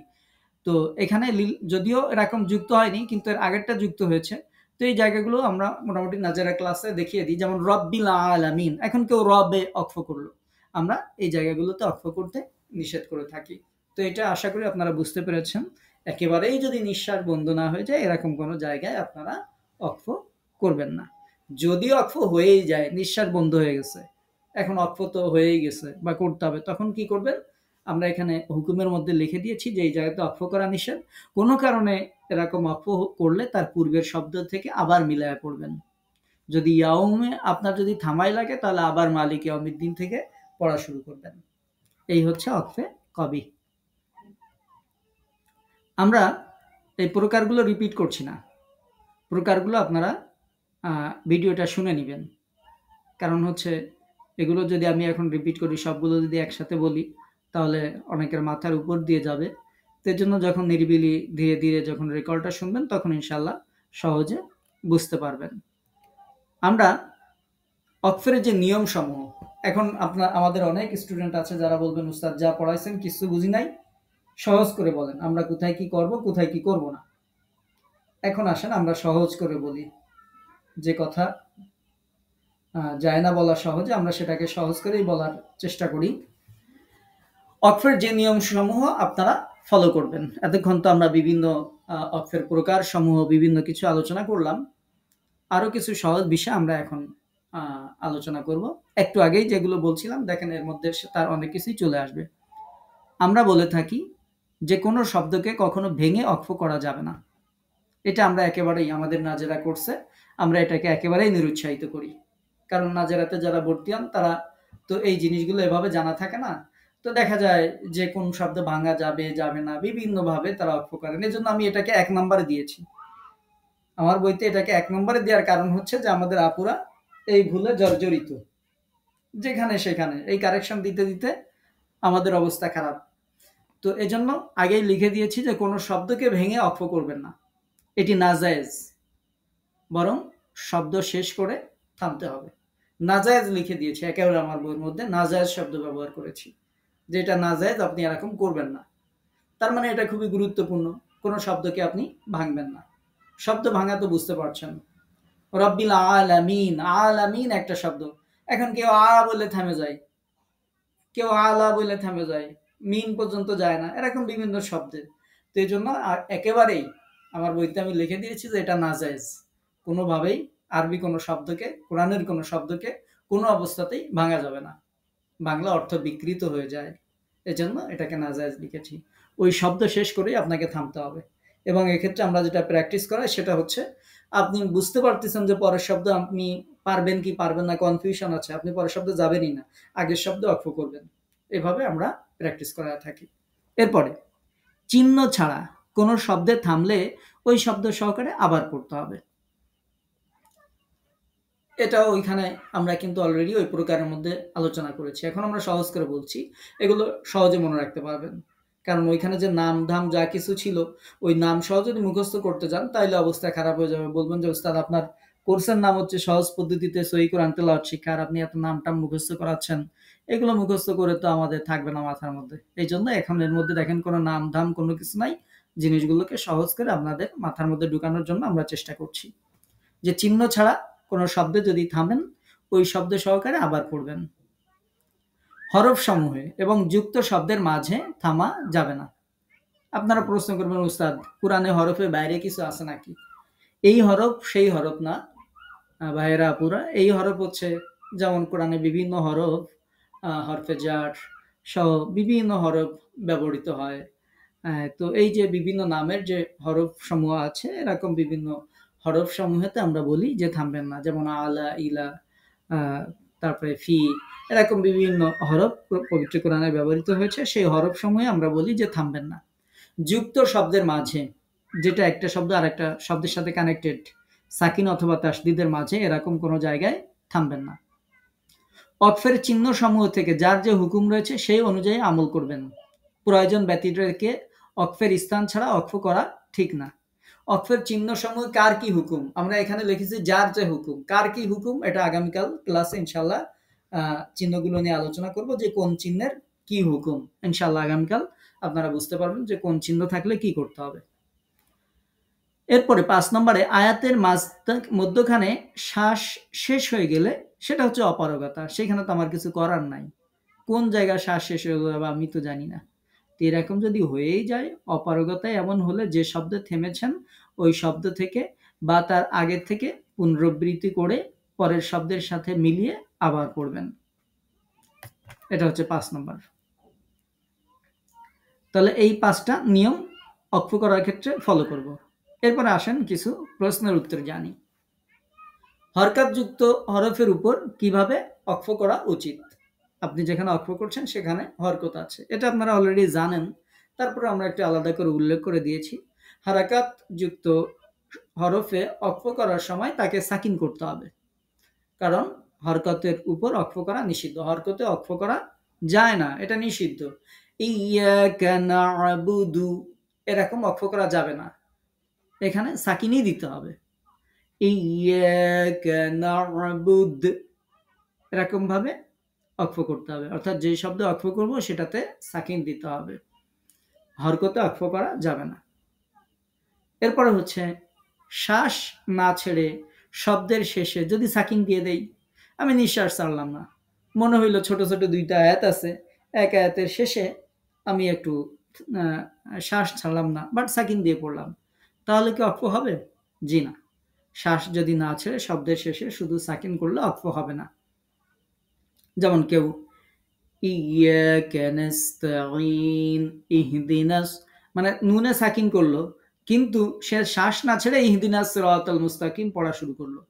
তো এখানে যদিও এরকম যুক্ত হয়নি কিন্তু এর আগেরটা যুক্ত হয়েছে। তো এই জায়গাগুলো আমরা মোটামুটি নাজেরা ক্লাসে দেখিয়ে দিই। যেমন রব্বিল আলামিন, এখন কেউ রবে ওয়াকফ করলো, আমরা এই জায়গাগুলোতে ওয়াকফ করতে নিষেধ করে থাকি। তো এটা আশা করি আপনারা বুঝতে পেরেছেন। একেবারেই যদি নিঃশ্বাস বন্ধ না হয়ে যায় এরকম কোনো জায়গায় আপনারা ওয়াকফ করবেন না। যদি ওয়াকফ হয়েই যায়, নিঃশ্বাস বন্ধ হয়ে গেছে, এখন ওয়াকফ তো হয়েই গেছে বা করতে হবে, তখন কি করবেন? আমরা এখানে হুকুমের মধ্যে লিখে দিয়েছি যে এই জায়গাতে ওয়াকফ করা নিষেধ। কোনো কারণে এরকম ওয়াকফ করলে তার পূর্বের শব্দ থেকে আবার মিলায়া পড়বেন। যদি ইয়াউমে আপনার যদি থামাই লাগে তাহলে আবার মালিক ইয়াউমিদ্দিন থেকে পড়া শুরু করবেন। এই হচ্ছে ওয়াকফে কবিহ। আমরা এই প্রকারগুলো রিপিট করছি না, প্রকারগুলো আপনারা ভিডিওটা শুনে নেবেন। কারণ হচ্ছে এগুলো যদি আমি এখন রিপিট করি, সবগুলো যদি একসাথে বলি তাহলে অনেকের মাথার উপর দিয়ে যাবে। এর জন্য যখন নিরিবিলি ধীরে ধীরে যখন রেকর্ডটা শুনবেন তখন ইনশাল্লাহ সহজে বুঝতে পারবেন। আমরা ওয়াকফের যে নিয়ম সমূহ, এখন আমাদের অনেক স্টুডেন্ট আছে যারা বলবেন উস্তাদ যা পড়াইছেন কিছু বুঝি নাই, সহজ করে বলেন, আমরা কোথায় কি করব কোথায় কি করব না। এখন আসেন আমরা সহজ করে বলি, যে কথা যায় না বলা সহজে, আমরা সেটাকে সহজ করেই বলার চেষ্টা করি। ওয়াকফের যে নিয়ম সমূহ আপনারা ফলো করবেন। এতক্ষণ তো আমরা বিভিন্ন ওয়াকফের প্রকার সমূহ বিভিন্ন কিছু আলোচনা করলাম, আরো কিছু সহজ বিষয় আমরা এখন আলোচনা করব। একটু আগেই যেগুলো বলছিলাম দেখেন এর মধ্যে তার অনেক কিছুই চলে আসবে। আমরা বলে থাকি যে কোনো শব্দকে কখনো ভেঙে ওয়াকফ করা যাবে না। এটা আমরা একেবারেই আমাদের নাজেরা কোর্সে আমরা এটাকে একেবারেই নিরুৎসাহিত করি। কারণ নাজেরাতে যারা ভর্তি হন তারা তো এই জিনিসগুলো এভাবে জানা থাকে না। তো দেখা যায় যে কোন শব্দ ভাঙা যাবে যাবে না বিভিন্নভাবে তারা ওয়াকফ করেন। এজন্য আমি এটাকে 1 নম্বরে দিয়েছি। আমার বইতে এটাকে 1 নম্বরে দেওয়ার কারণ হচ্ছে যে আমাদের আপুরা এই ভুলে জর্জরিত। যেখানে সেখানে এই কারেকশন দিতে দিতে আমাদের অবস্থা খারাপ। তো এজন্য আগেই লিখে দিয়েছি যে কোনো শব্দকে ভেঙে ওয়াকফ করবেন না, এটি নাজায়েজ। বরং শব্দ শেষ করে থামতে হবে। নাজায়েজ লিখে দিয়েছি একেবারে, আমার বইয়ের মধ্যে নাজায়েজ শব্দ ব্যবহার করেছি, যেটা নাজায়েজ আপনি এরকম করবেন না। তার মানে এটা খুবই গুরুত্বপূর্ণ, কোনো শব্দকে আপনি ভাঙবেন না। শব্দ ভাঙা তো বুঝতে পারছেন, রব্বিল আলামিন, আলামিন একটা শব্দ। এখন কেউ বলে থেমে যায়, কেউ আলা বলে থেমে যায়, মিন পর্যন্ত যায় না, এরকম বিভিন্ন শব্দের। তো এই জন্য একেবারেই আমার বইতে আমি লিখে দিয়েছি যে এটা নাজায়েজ। কোনোভাবেই আরবি কোনো শব্দকে, কোরআনের কোনো শব্দকে কোনো অবস্থাতেই ভাঙা যাবে না, বাংলা অর্থ বিকৃত হয়ে যায়। এজন্য এটাকে নাজায়েজ লিখেছি। ওই শব্দ শেষ করেই আপনাকে থামতে হবে। এবং এক্ষেত্রে আমরা যেটা প্র্যাকটিস করাই সেটা হচ্ছে, আপনি বুঝতে পারতেছেন যে পরের শব্দ আপনি পারবেন কি পারবেন না, কনফিউশন আছে, আপনি পরের শব্দ যাবেনই না, আগের শব্দ অক্ষ করবেন। এভাবে আমরা প্র্যাকটিস করা থাকি। এরপরে চিহ্ন ছাড়া কোনো শব্দে থামলে ওই শব্দ সহকারে আবার পড়তে হবে। এটা ওইখানে আমরা কিন্তু অলরেডি ওই প্রকারের মধ্যে আলোচনা করেছি। এখন আমরা সহজ করে বলছি, এগুলো সহজে মনে রাখতে পারবেন। কারণ ওইখানে যে নাম ধাম যা কিছু ছিল, ওই নাম সহ যদি মুখস্থ করতে যান তাইলে অবস্থা খারাপ হয়ে যাবে। বলবেন যে উস্তাদ আপনার কোর্সের নাম হচ্ছে সহজ পদ্ধতিতে সহিহ কোরআন তেলাওয়াত শিক্ষা, আর আপনি এত নাম টাম মুখস্থ করাচ্ছেন। এগুলো মুখস্থ করে তো আমাদের থাকবে না মাথার মধ্যে। এই জন্য এখন এর মধ্যে দেখেন কোনো নাম ধাম কোনো কিছু নাই, জিনিসগুলোকে সহজ করে আপনাদের মাথার মধ্যে ঢুকানোর জন্য আমরা চেষ্টা করছি। যে চিহ্ন ছাড়া কোনো শব্দে যদি থামেন, ওই শব্দ সহকারে আবার পড়বেন। হরফ সমূহে এবং যুক্ত শব্দের মাঝে থামা যাবে না। আপনারা প্রশ্ন করবেন, উস্তাদ কোরআনে হরফের বাইরে কিছু আছে নাকি? এই হরফ সেই হরফ না ভাইয়েরা আপুরা। এই হরফ হচ্ছে যেমন কোরআনে বিভিন্ন হরফ, হরফে জার সহ বিভিন্ন হরফ ব্যবহৃত হয়। তো এই যে বিভিন্ন নামের যে হরফ সমূহ আছে, এরকম বিভিন্ন হরফ সমূহেতে আমরা বলি যে থামবেন না। যেমন আলা, ইলা, তারপরে ফি, এরকম বিভিন্ন হরফ পবিত্র কোরআনে ব্যবহৃত হয়েছে। সেই হরফ সমূহে আমরা বলি যে থামবেন না। যুক্ত শব্দের মাঝে, যেটা একটা শব্দ আর একটা শব্দের সাথে কানেক্টেড, সাকিন অথবা তাসদিদের মাঝে, এরকম কোনো জায়গায় থামবেন না। অক্ফের চিহ্ন সমূহ থেকে যার যে হুকুম রয়েছে সেই অনুযায়ী আমল করবেন। প্রয়োজন ব্যতীত রেখে অক্ফের স্থান ছাড়া অক্ফ করা ঠিক না। অক্ফের চিহ্ন সমূহ কার কি হুকুম, আমরা এখানে লিখেছি যার যে হুকুম, কার কি হুকুম এটা আগামীকাল ক্লাসে ইনশাল্লাহ চিহ্নগুলো নিয়ে আলোচনা করব, যে কোন চিহ্নের কি হুকুম। ইনশাল্লাহ আগামীকাল আপনারা বুঝতে পারবেন যে কোন চিহ্ন থাকলে কি করতে হবে। এরপরে ৫ নম্বরে আয়াতের মধ্যখানে শ্বাস শেষ হয়ে গেলে সেটা হচ্ছে অপারগতা। সেখানে তো আমার কিছু করার নাই, কোন জায়গায় শ্বাস শেষ হয়ে যাবে আমি তো জানি না। তো এরকম যদি হয়েই যায়, অপারগতায় এমন হলে যে শব্দে থেমেছেন ওই শব্দ থেকে বা তার আগের থেকে পুনরাবৃত্তি করে পরের শব্দের সাথে মিলিয়ে আবার পড়বেন। এটা হচ্ছে ৫ নম্বর। তাহলে এই ৫টা নিয়ম অক্ষ করার ক্ষেত্রে ফলো করব। এরপরে আসেন কিছু প্রশ্নের উত্তর জানি। হরকাতযুক্ত হরফের উপর কিভাবে অক্ষ করা উচিত? আপনি যেখানে অক্ষ করছেন সেখানে হরকত আছে, এটা আপনারা অলরেডি জানেন। তারপরে আমরা একটা আলাদা করে উল্লেখ করে দিয়েছি। হারাকাত যুক্ত হরফে অক্ষ করার সময় তাকে সাকিন করতে হবে, কারণ হরকতের উপর অক্ষ করা নিষিদ্ধ। হরকতে অক্ষ করা যায় না, এটা নিষিদ্ধ। ইয়াকা না'বুদু এরকম অক্ষ করা যাবে না, এখানে সাকিনই দিতে হবে। ইয়াকা না'বুদ এরকম ভাবে অক্ষ করতে হবে, অর্থাৎ যে শব্দে অক্ষ করব সেটাতে সাকিন দিতে হবে, হরকতে অক্ষ করা যাবে না। এরপরে হচ্ছে শ্বাস না ছেড়ে শব্দের শেষে যদি সাকিন দিয়ে দেই, আমি নিঃশ্বাস ছাড়লাম না, মনে হইল ছোট ছোট 2টা আয়াত আছে, এক আয়াতের শেষে আমি একটু শ্বাস ছাড়লাম না, বাট সাকিন দিয়ে পড়লাম, তাহলে কি অক্ষ হবে? জি না। শ্বাস যদি না ছেড়ে শব্দের শেষে শুধু সাকিন করলে অক্ষ হবে না। যেমন কেউ ইয়াকা নাস্তাঈন ইহদিনাস, মানে নুনে সাকিন করলো কিন্তু সে শ্বাস না ছেড়ে ইহদিনাস সিরাতাল মুস্তাকিম পড়া শুরু করলো,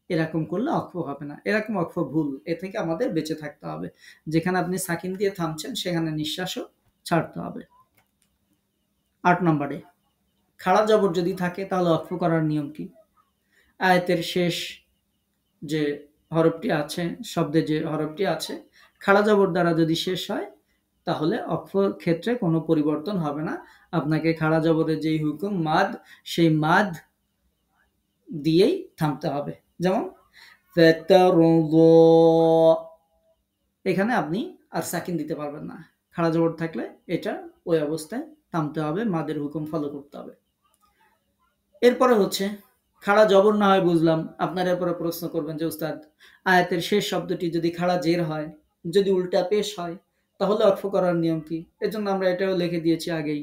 এরকম করলে অক্ষ হবে না। এরকম অক্ষ ভুল, এ থেকে আমাদের বেঁচে থাকতে হবে। যেখানে আপনি সাকিন দিয়ে থামছেন সেখানে নিঃশ্বাসও ছাড়তে হবে। ৮ নম্বরে খাড়া জবর যদি থাকে তাহলে অক্ষ করার নিয়ম কি? আয়াতের শেষ যে হরফটি আছে, শব্দে যে হরফটি আছে, খাড়া জবর দ্বারা যদি শেষ হয় তাহলে অক্ষর ক্ষেত্রে কোনো পরিবর্তন হবে না। আপনাকে খাড়া জবরের যেই হুকুম মাদ, সেই মাদ দিয়েই থামতে হবে। যেমন ফাতারদ, এখানে আপনি আর সাকিন দিতে পারবেন না। খাড়া জবর থাকলে এটা ওই অবস্থায় থামতে হবে, মাদের হুকুম ফলো করতে হবে। এরপরে হচ্ছে খাড়া জবর না হয় বুঝলাম, আপনারা এরপরে প্রশ্ন করবেন যে উস্তাদ আয়াতের শেষ শব্দটি যদি খাড়া জের হয়, যদি উল্টা পেশ হয়, তাহলে অক্ফ করার নিয়ম কি? এজন্য আমরা এটাও লিখে দিয়েছি আগেই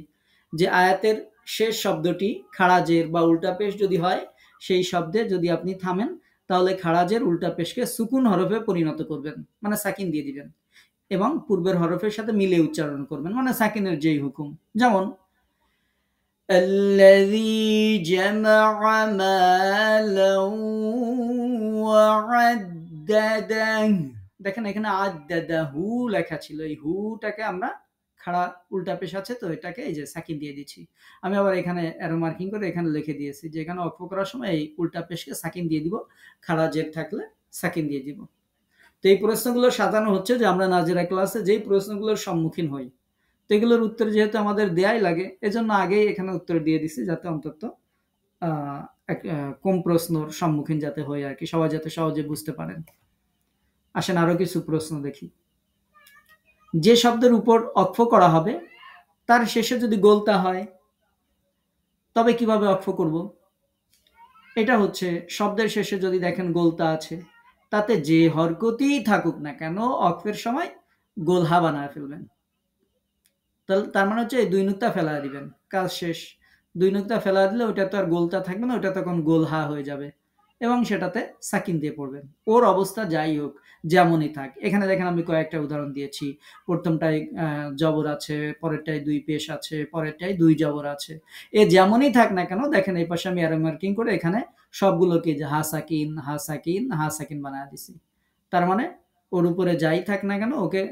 যে আয়াতের শেষ শব্দটি খাড়া জের বা উল্টা পেশ যদি হয়, সেই শব্দে যদি আপনি থামেন, তাহলে খাড়া জের উল্টা পেশকে সুকুন হরফে পরিণত করবেন, মানে সাকিন দিয়ে দিবেন, এবং পূর্বের হরফের সাথে মিলে উচ্চারণ করবেন, মানে সাকিনের যেই হুকুম। যেমন الذي جمع مالا وعدده, দেখেন এখানে আদাদাহু লেখা ছিল, এই হুটাকে আমরা খাড়া উল্টা পেশ আছে তো এটাকে এই যে সাকিন দিয়ে দিচ্ছি। আমি আবার এখানে অ্যারো মার্কিং করে এখানে লিখে দিয়েছি যে এখানে অক্ষ করার সময় এই উল্টা পেশকে সাকিন দিয়ে দিব, খাড়া জের থাকলে সাকিন দিয়ে দিব। তো এই প্রশ্নগুলো সাজানো হচ্ছে যে আমরা নাজেরা ক্লাসে যেই প্রশ্নগুলোর সম্মুখীন হই, তো এগুলোর উত্তর যেহেতু আমাদের দেয়াই লাগে, এজন্য আগেই এখানে উত্তর দিয়ে দিছি, যাতে অন্তত কম প্রশ্নর সম্মুখীন যাতে হয় আর কি, সবাই যাতে সহজে বুঝতে পারেন। আসেন আরো কিছু প্রশ্ন দেখি। যে শব্দের উপর অক্ফ করা হবে তার শেষে যদি গোলতা হয়, তবে কিভাবে অক্ফ করব? এটা হচ্ছে শব্দের শেষে যদি দেখেন গোলতা আছে, তাতে যে হরকতই থাকুক না কেন অক্ফের সময় গোলহা বানায় ফেলবেন। তার মানে হচ্ছে এই দুই নুক্তা ফেলা দিবেন, কাজ শেষ। দুই নুক্তা ফেলা দিলে ওটা তো আর গোলতা থাকবে না, ওটা তখন গোলহা হয়ে যাবে, এবং সেটাতে সাকিন দিয়ে পড়বেন। ওর অবস্থা যাই হোক, যেমনই থাক। এখানে দেখেন আমি কয়েকটা উদাহরণ দিয়েছি। প্রথমটায় জবর আছে, পরেরটায় দুই পেশ আছে, পরেরটায় দুই জবর আছে। এ যেমনই থাক না কেন, দেখেন এই পাশে আমি অ্যারো মার্কিং করে এখানে সবগুলোকে যে হা সাকিন হা সাকিন হা সাকিন বানায় দিছি। তার মানে ওর উপরে যাই থাক না কেন ওকে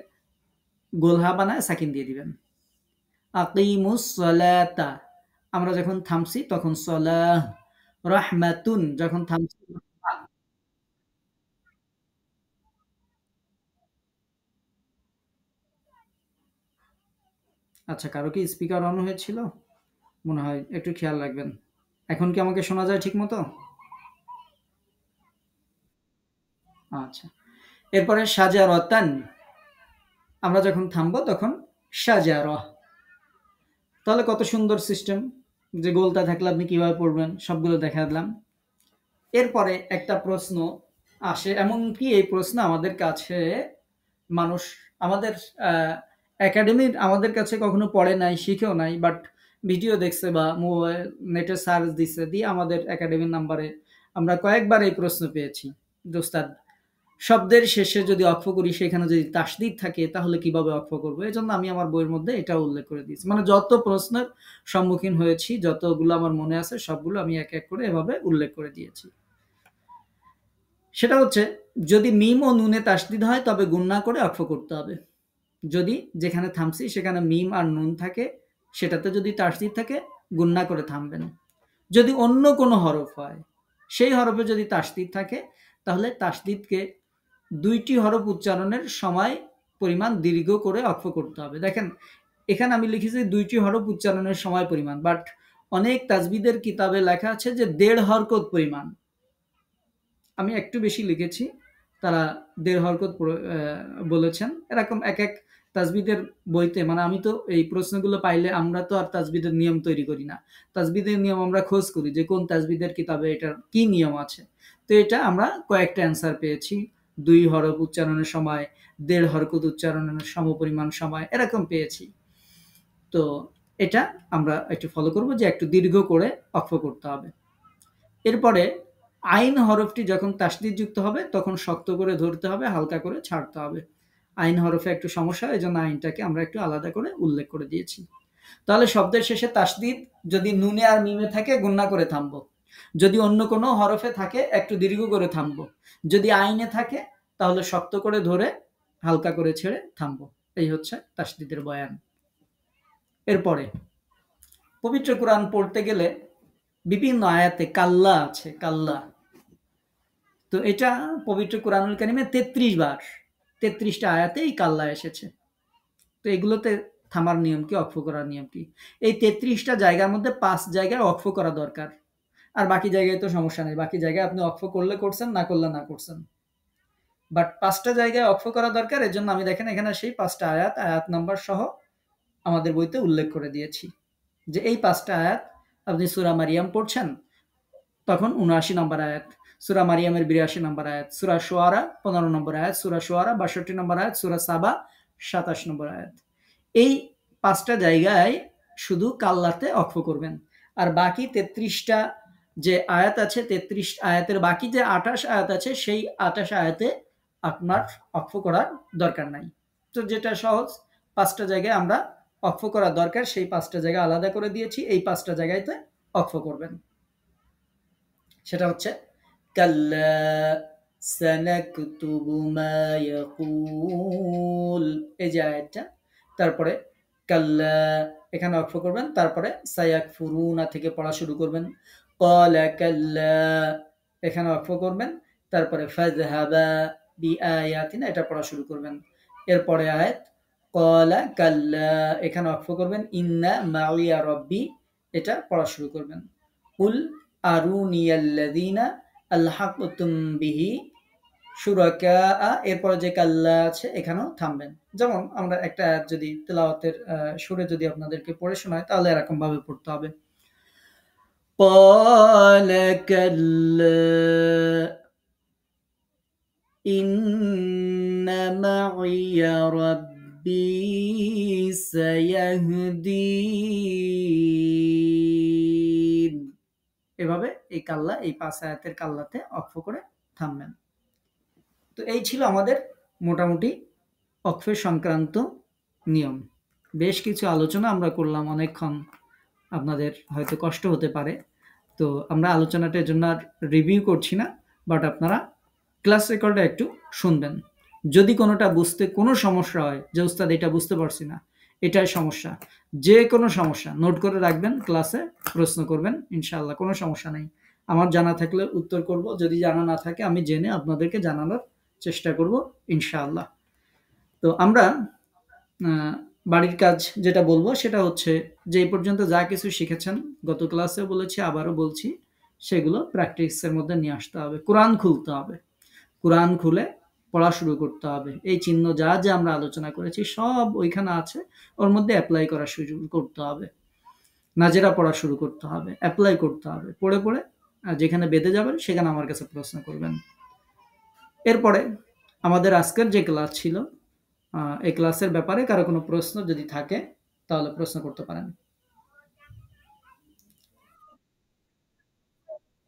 গোলহা বানায় সাকিন দিয়ে দিবেন। আকিমুস সালাতা, আমরা যখন থামছি তখন সলাহ, রাহমাতুন যখন থামছি। আচ্ছা, কারো কি স্পিকার অন হয়েছিল? মনে হয় একটু খেয়াল রাখবেন। এখন কি আমাকে শোনা যায় ঠিক মতো? আচ্ছা, এরপরে সাজারতান, আমরা যখন থামবো তখন সাজারহ। তাহলে কত সুন্দর সিস্টেম, যে গোলটা থাকলে আপনি কিভাবে পড়বেন সবগুলো দেখা দিলাম। এরপরে একটা প্রশ্ন আসে, এমনকি এই প্রশ্ন আমাদের কাছে মানুষ আমাদের একাডেমির আমাদের কাছে কখনো পড়ে নাই, শিখেও নাই, বাট ভিডিও দেখছে বা মোবাইল নেটে সার্চ দিচ্ছে, দিয়ে আমাদের একাডেমির নাম্বারে আমরা কয়েকবার এই প্রশ্ন পেয়েছি, দোস্তাদ শব্দের শেষে যদি অক্ষ করি সেখানে যদি তাসদিদ থাকে তাহলে কিভাবে অক্ষ করবো? এই জন্য আমি আমার বইয়ের মধ্যে এটা উল্লেখ করে দিয়েছি, মানে যত প্রশ্নের সম্মুখীন হয়েছি, যতগুলো আমার মনে আছে সবগুলো আমি এক এক করে এভাবে উল্লেখ করে দিয়েছি। সেটা হচ্ছে যদি মিম ও নুনে তাসদিদ হয় তবে গুণনা করে অক্ষ করতে হবে। যদি যেখানে থামছি সেখানে মিম আর নুন থাকে, সেটাতে যদি তাসদিদ থাকে গুণনা করে থামবেন। যদি অন্য কোনো হরফ হয়, সেই হরফে যদি তাসদিদ থাকে, তাহলে তাসদিদকে দুইটি হরফ উচ্চারণের সময় পরিমাণ দীর্ঘ করে অক্ষ করতে হবে। দেখেন এখানে আমি লিখেছি দুইটি হরফ উচ্চারণের সময় পরিমাণ, বাট অনেক তাজবিদের কিতাবে লেখা আছে যে 1.5 হরকত পরিমাণ। আমি একটু বেশি লিখেছি, তারা 1.5 হরকত বলেছেন। এরকম এক এক তাজবিদের বইতে, মানে আমি তো এই প্রশ্নগুলো পাইলে আমরা তো আর তাজবিদের নিয়ম তৈরি করি না, তাজবিদের নিয়ম আমরা খোঁজ করি যে কোন তাজবিদের কিতাবে এটার কি নিয়ম আছে। তো এটা আমরা কয়েকটা অ্যান্সার পেয়েছি, 2 হরফ উচ্চারণের সময়, 1.5 হরকত উচ্চারণের সমপরিমাণ সময়, এরকম পেয়েছি। তো এটা আমরা একটু ফলো করব যে একটু দীর্ঘ করে অক্ষ করতে হবে। এরপরে আইন হরফটি যখন তাসদিদ যুক্ত হবে তখন শক্ত করে ধরতে হবে, হালকা করে ছাড়তে হবে। আইন হরফে একটু সমস্যা, এই জন্য আইনটাকে আমরা একটু আলাদা করে উল্লেখ করে দিয়েছি। তাহলে শব্দের শেষে তাসদিদ যদি নুনে আর মিমে থাকে গুণনা করে থামবো, যদি অন্য কোনো হরফে থাকে একটু দীর্ঘ করে থামবো, যদি আইনে থাকে তাহলে শক্ত করে ধরে হালকা করে ছেড়ে থামবো। এই হচ্ছে তাসদিদের বয়ান। এরপরে পবিত্র কোরআন পড়তে গেলে বিভিন্ন আয়াতে কাল্লা আছে, কাল্লা। তো এটা পবিত্র কোরআনুল কারিমে 33 বার, 33টা আয়াতে এই কাল্লা এসেছে। তো এগুলোতে থামার নিয়ম কি, অক্ষ করার নিয়ম কি? এই 33টা জায়গার মধ্যে 5 জায়গায় অক্ষ করা দরকার। আর বাকি জায়গায় তো সমস্যা নেই। বাকি জায়গায় আপনি ওয়াকফ করলে করছেন, না করলে না করছেন। বাট ৫ টা জায়গায় ওয়াকফ করা দরকার। এজন্য আমি দেখেন এখানে সেই ৫ টা আয়াত নাম্বার সহ আমাদের বইতে উল্লেখ করে দিয়েছি। যে এই ৫ টা আয়াত আপনি সূরা মারিয়াম পড়ছেন, তখন ৭৯ নম্বর আয়াত, সূরা মারিয়ামের ৮২ নম্বর আয়াত, সূরা শুআরা ১৫ নম্বর আয়াত, সূরা শুআরা ৬২ নম্বর আয়াত, সূরা সাবা ২৭ নম্বর আয়াত। এই ৫ টা জায়গায় শুধু কাল্লাতে ওয়াকফ করবেন। আর বাকি ৩৩ টা যে আয়াত আছে, ৩৩ আয়াতের বাকি যে ২৮ আয়াত আছে, সেই ২৮ আয়াতে আপনার ওয়াকফ করার দরকার নাই। তো যেটা সহজ, ৫ টা জায়গায় আমরা ওয়াকফ করা দরকার, সেই ৫ টা জায়গা আলাদা করে দিয়েছি। এই ৫ টা জায়গাতে ওয়াকফ করবেন। সেটা হচ্ছে কাল্লা সানাকতুবু মা ইয়াকুল, এই যে আয়াতটা। তারপরে কাল্লা এখানে ওয়াকফ করবেন। তারপরে সায়াকফুরুনা থেকে পড়া শুরু করবেন। ক্বালা কাল্লা এখানে ওয়াকফ করবেন। তারপরে ফাযহাবা বিআয়াতিনা এটা পড়া শুরু করবেন। এরপরে আয়াত ক্বালা কাল্লা এখানে ওয়াকফ করবেন। ইন্না মাইয়া রাব্বি এটা পড়া শুরু করবেন। কুল আরুনিয়াল্লাযীনা আলহাকতুম বিহি শুরাকা, এরপরে যে কাল্লা আছে এখানেও থামবেন। যেমন আমরা একটা আয়াত যদি তেলাওয়াতের সুরে যদি আপনাদেরকে পড়ে শোনাই, তাহলে এরকম ভাবে পড়তে হবে। قال كلا إن معي ربي سيهدين। এভাবে এই কাল্লা, এই ৫ আয়াতের কাল্লাতে ওয়াকফ করে থামবেন। তো এই ছিল আমাদের মোটামুটি ওয়াকফের সংক্রান্ত নিয়ম। বেশ কিছু আলোচনা আমরা করলাম, অনেকক্ষণ আপনাদের হয়তো কষ্ট হতে পারে। তো আমরা আলোচনাটার জন্য আর রিভিউ করছি না, বাট আপনারা ক্লাস রেকর্ডে একটু শুনবেন। যদি কোনোটা বুঝতে কোনো সমস্যা হয়, যে উস্তাদ এটা বুঝতে পারছি না, এটাই সমস্যা, যে কোনো সমস্যা নোট করে রাখবেন, ক্লাসে প্রশ্ন করবেন, ইনশাআল্লাহ কোনো সমস্যা নেই। আমার জানা থাকলে উত্তর করব, যদি জানা না থাকে আমি জেনে আপনাদেরকে জানানোর চেষ্টা করব, ইনশাআল্লাহ। তো আমরা বাড়ির কাজ যেটা বলবো সেটা হচ্ছে যে এই পর্যন্ত যা কিছু শিখেছেন, গত ক্লাসে বলেছি, আবারও বলছি, সেগুলো প্র্যাকটিসের মধ্যে নিয়ে আসতে হবে। কোরআন খুলতে হবে, কোরআন খুলে পড়া শুরু করতে হবে। এই চিহ্ন যা যা আমরা আলোচনা করেছি সব ওইখানে আছে, ওর মধ্যে অ্যাপ্লাই করা শুরু করতে হবে। নাজেরা পড়া শুরু করতে হবে, অ্যাপ্লাই করতে হবে। পড়ে পড়ে যেখানে বেঁধে যাবেন সেখানে আমার কাছে প্রশ্ন করবেন। এরপরে আমাদের আজকের যে ক্লাস ছিল, এই ক্লাসের ব্যাপারে কারো কোনো প্রশ্ন যদি থাকে তাহলে প্রশ্ন করতে পারেন।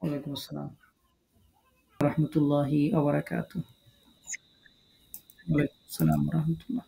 ওয়ালাইকুম আসসালাম রহমতুল্লাহি ওয়া বারাকাতুহু। ওয়ালাইকুম আসসালাম রহমতুল্লাহ।